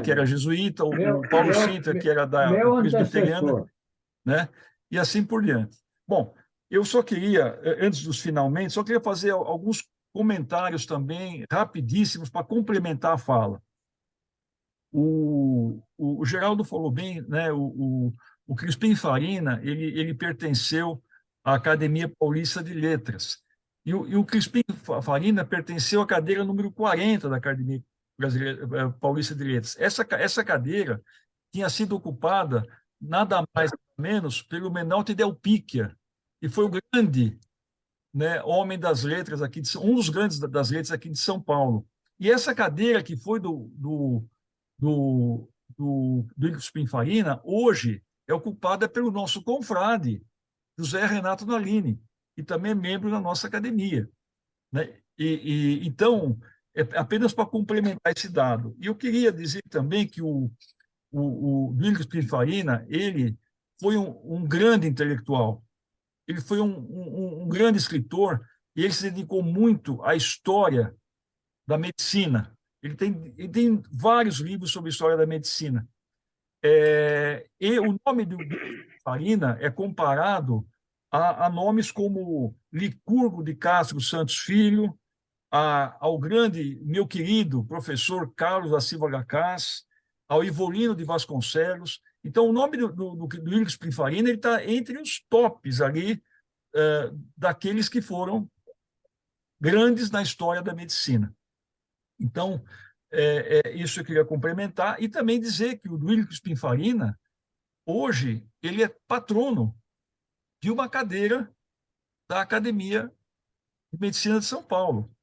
[SPEAKER 1] que era jesuíta, o Paulo Sintra, que era da presbiteriana, né? E assim por diante. Bom, eu só queria, antes dos finalmente, só queria fazer alguns comentários também, rapidíssimos, para complementar a fala. O Geraldo falou bem, né? O Crispim Farina, ele pertenceu à Academia Paulista de Letras. E o Crispim Farina pertenceu à cadeira número 40 da Academia Paulista de Letras. Essa cadeira tinha sido ocupada nada mais nada menos pelo Menalti Del Picchia, que foi o grande, né, homem das letras aqui, um dos grandes das letras aqui de São Paulo. E essa cadeira que foi do Crispim Farina, hoje é ocupada pelo nosso confrade, José Renato Nalini, que também é membro da nossa academia, né? Então, é apenas para complementar esse dado. E eu queria dizer também que o Crispim Farina, ele foi um grande intelectual, ele foi um grande escritor, e ele se dedicou muito à história da medicina. Ele tem vários livros sobre a história da medicina. E o nome do Farina é comparado a nomes como Licurgo de Castro Santos Filho, ao grande, meu querido professor Carlos da Silva Gacás, ao Ivolino de Vasconcelos. Então, o nome do Crispim Farina está entre os tops ali, daqueles que foram grandes na história da medicina. Então, isso eu queria complementar e também dizer que o Duílio Crispim Farina, hoje, ele é patrono de uma cadeira da Academia de Medicina de São Paulo.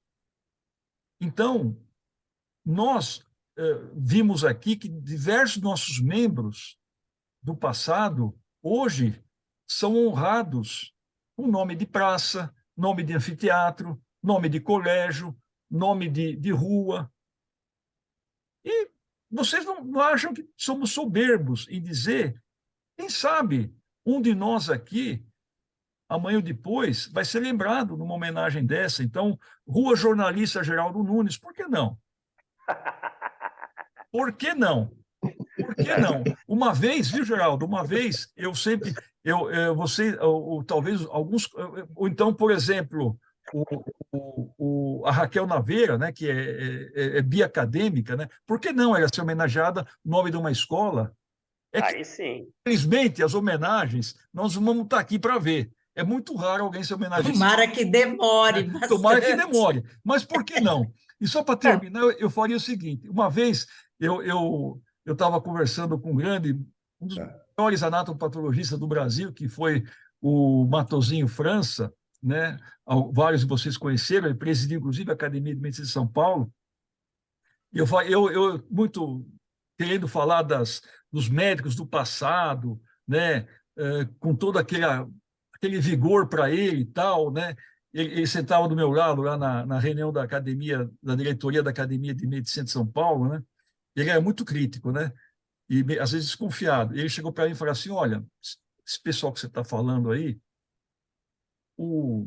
[SPEAKER 1] Então, nós vimos aqui que diversos nossos membros do passado, hoje, são honrados com nome de praça, nome de anfiteatro, nome de colégio, nome de rua. E vocês não acham que somos soberbos em dizer, quem sabe, um de nós aqui, amanhã ou depois, vai ser lembrado numa homenagem dessa. Então, Rua Jornalista Geraldo Nunes, por que não? Por que não? Por que não? Uma vez, viu, Geraldo? Uma vez, eu sempre, você, ou talvez alguns, ou então, por exemplo, a Raquel Naveira, né, que é biacadêmica, né? Por que não ela ser homenageada no nome de uma escola?
[SPEAKER 5] Aí sim.
[SPEAKER 1] Infelizmente, as homenagens, nós vamos estar aqui para ver. É muito raro alguém ser homenageado.
[SPEAKER 7] Tomara que demore bastante.
[SPEAKER 1] Tomara que demore. Mas por que não? E só para terminar, eu faria o seguinte. Uma vez, eu estava conversando com um dos maiores anatomopatologistas do Brasil, que foi o Matosinho França, né? Vários de vocês conheceram, ele presidiu, inclusive, a Academia de Medicina de São Paulo. E eu muito querendo falar dos médicos do passado, né? Com todo aquele vigor para ele e tal, né? Ele sentava do meu lado lá na reunião da academia, da diretoria da Academia de Medicina de São Paulo, né? Ele era muito crítico, né? E às vezes desconfiado. Ele chegou para mim e falou assim: olha, esse pessoal que você está falando aí, o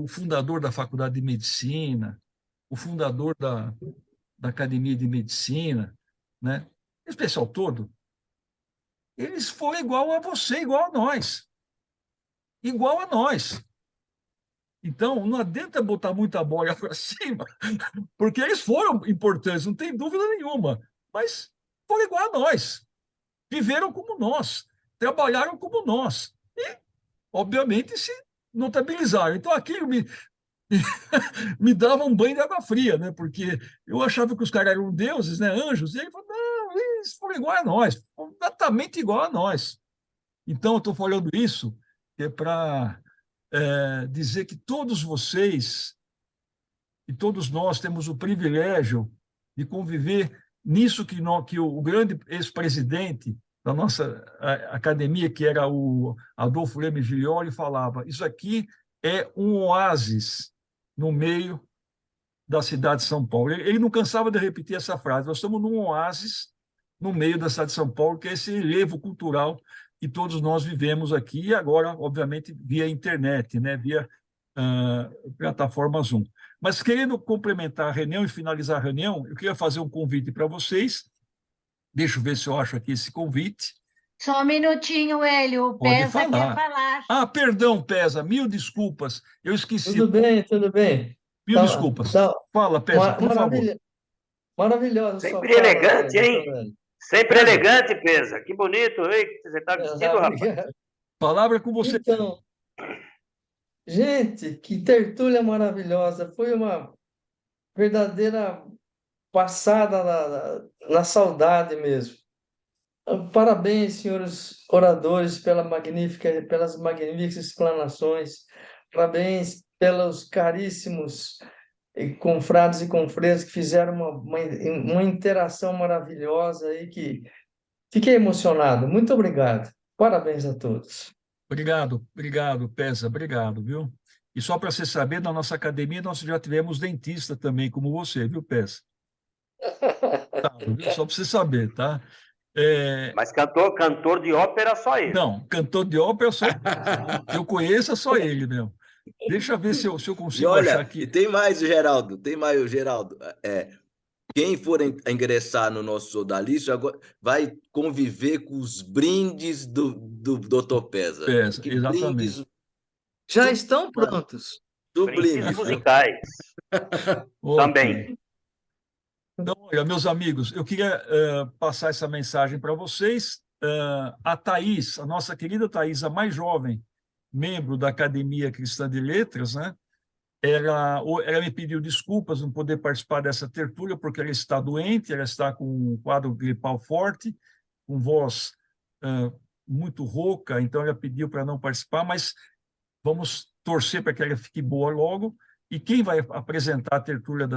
[SPEAKER 1] fundador da Faculdade de Medicina, o fundador da Academia de Medicina, né? Esse pessoal todo, eles foram igual a você, igual a nós. Igual a nós. Então, não adianta botar muita bola para cima, porque eles foram importantes, não tem dúvida nenhuma, mas foram igual a nós. Viveram como nós, trabalharam como nós. E, obviamente, se notabilizaram. Então, aquilo me dava um banho de água fria, né? Porque eu achava que os caras eram deuses, né? Anjos, e ele falou: não, eles foram igual a nós, completamente igual a nós. Então, eu estou falando isso para dizer que todos vocês e todos nós temos o privilégio de conviver nisso que o grande ex-presidente da nossa academia, que era o Adolfo Leme Giglioli, falava: isso aqui é um oásis no meio da cidade de São Paulo. Ele não cansava de repetir essa frase: nós estamos num oásis no meio da cidade de São Paulo, que é esse relevo cultural que todos nós vivemos aqui, e agora, obviamente, via internet, né? Via plataforma Zoom. Mas, querendo complementar a reunião e finalizar a reunião, eu queria fazer um convite para vocês. Deixa eu ver se eu acho aqui esse convite.
[SPEAKER 2] Só um minutinho, Hélio, o Pesa quer falar.
[SPEAKER 1] Ah, perdão, Pesa, mil desculpas, eu esqueci.
[SPEAKER 12] Tudo bem, tudo bem.
[SPEAKER 1] Mil desculpas. Fala, Pesa, por favor.
[SPEAKER 12] Maravilhosa.
[SPEAKER 5] Sempre elegante, hein? Sempre elegante, Pesa. Que bonito, hein? Você está vestido, rapaz.
[SPEAKER 1] Palavra com você.
[SPEAKER 12] Então, gente, que tertúlia maravilhosa. Foi uma verdadeira passada na saudade mesmo. Parabéns, senhores oradores, pelas magníficas explanações. Parabéns pelos caríssimos confrades e confreiras que fizeram uma interação maravilhosa aí, que fiquei emocionado. Muito obrigado. Parabéns a todos.
[SPEAKER 1] Obrigado, Pesa, obrigado, viu? E só para você saber, na nossa academia nós já tivemos dentista também, como você, viu, Pesa? Só para você saber, tá?
[SPEAKER 5] Mas cantor de ópera só ele.
[SPEAKER 1] Não, cantor de ópera só eu conheço, é só ele mesmo. Deixa eu ver se eu consigo achar aqui.
[SPEAKER 9] E tem mais, Geraldo. Quem for ingressar no nosso Sodalista agora vai conviver com os brindes do Dr. Pesa.
[SPEAKER 1] Exatamente.
[SPEAKER 9] Brindes...
[SPEAKER 12] Já estão prontos.
[SPEAKER 5] Brindes musicais. Também.
[SPEAKER 1] Então, olha, meus amigos, eu queria passar essa mensagem para vocês. A Thaís, a nossa querida Thaís, a mais jovem membro da Academia Cristã de Letras, né? Ela me pediu desculpas não poder participar dessa tertúlia, porque ela está doente, ela está com um quadro gripal forte, com voz muito rouca, então ela pediu para não participar, mas vamos torcer para que ela fique boa logo. E quem vai apresentar a tertúlia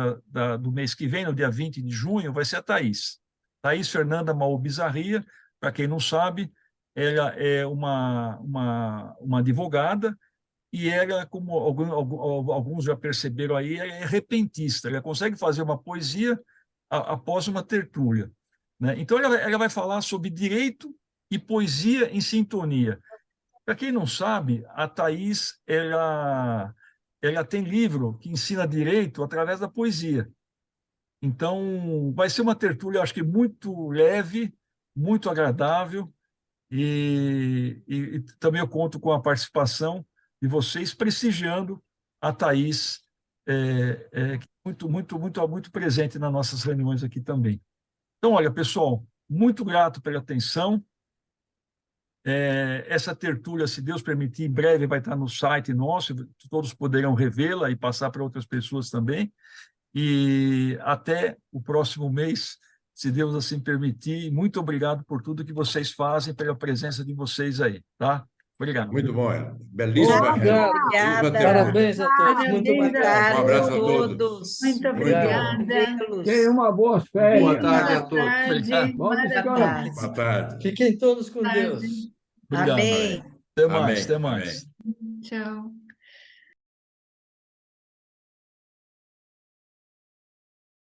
[SPEAKER 1] do mês que vem, no dia 20 de junho, vai ser a Thaís. Thaís Fernanda Maú Bizarria, para quem não sabe, ela é uma advogada e ela, como alguns já perceberam aí, ela é repentista. Ela consegue fazer uma poesia após uma tertúlia, né? Então, ela vai falar sobre direito e poesia em sintonia. Para quem não sabe, a Thaís, ela tem livro que ensina direito através da poesia. Então, vai ser uma tertúlia, acho que muito leve, muito agradável, e também eu conto com a participação de vocês prestigiando a Thaís, muito presente nas nossas reuniões aqui também. Então, olha, pessoal, muito grato pela atenção. Essa tertúlia, se Deus permitir, em breve vai estar no site nosso, todos poderão revê-la e passar para outras pessoas também. E até o próximo mês, se Deus assim permitir. Muito obrigado por tudo que vocês fazem, pela presença de vocês aí, tá? Obrigado.
[SPEAKER 10] Muito bom, Hélio. Belíssima.
[SPEAKER 7] Obrigada.
[SPEAKER 12] Parabéns a todos. Muito
[SPEAKER 3] Parabéns
[SPEAKER 12] obrigado.
[SPEAKER 10] Um abraço a todos.
[SPEAKER 3] Muito obrigada.
[SPEAKER 6] Tenha uma boa férias.
[SPEAKER 12] Boa tarde a todos.
[SPEAKER 3] Tarde.
[SPEAKER 6] Bom descanso.
[SPEAKER 3] Maravilha.
[SPEAKER 10] Boa tarde.
[SPEAKER 12] Fiquem todos com
[SPEAKER 3] Tarde.
[SPEAKER 12] Deus.
[SPEAKER 1] Obrigado.
[SPEAKER 7] Amém.
[SPEAKER 1] Até mais,
[SPEAKER 10] Amém.
[SPEAKER 1] até mais.
[SPEAKER 10] Amém.
[SPEAKER 3] Tchau.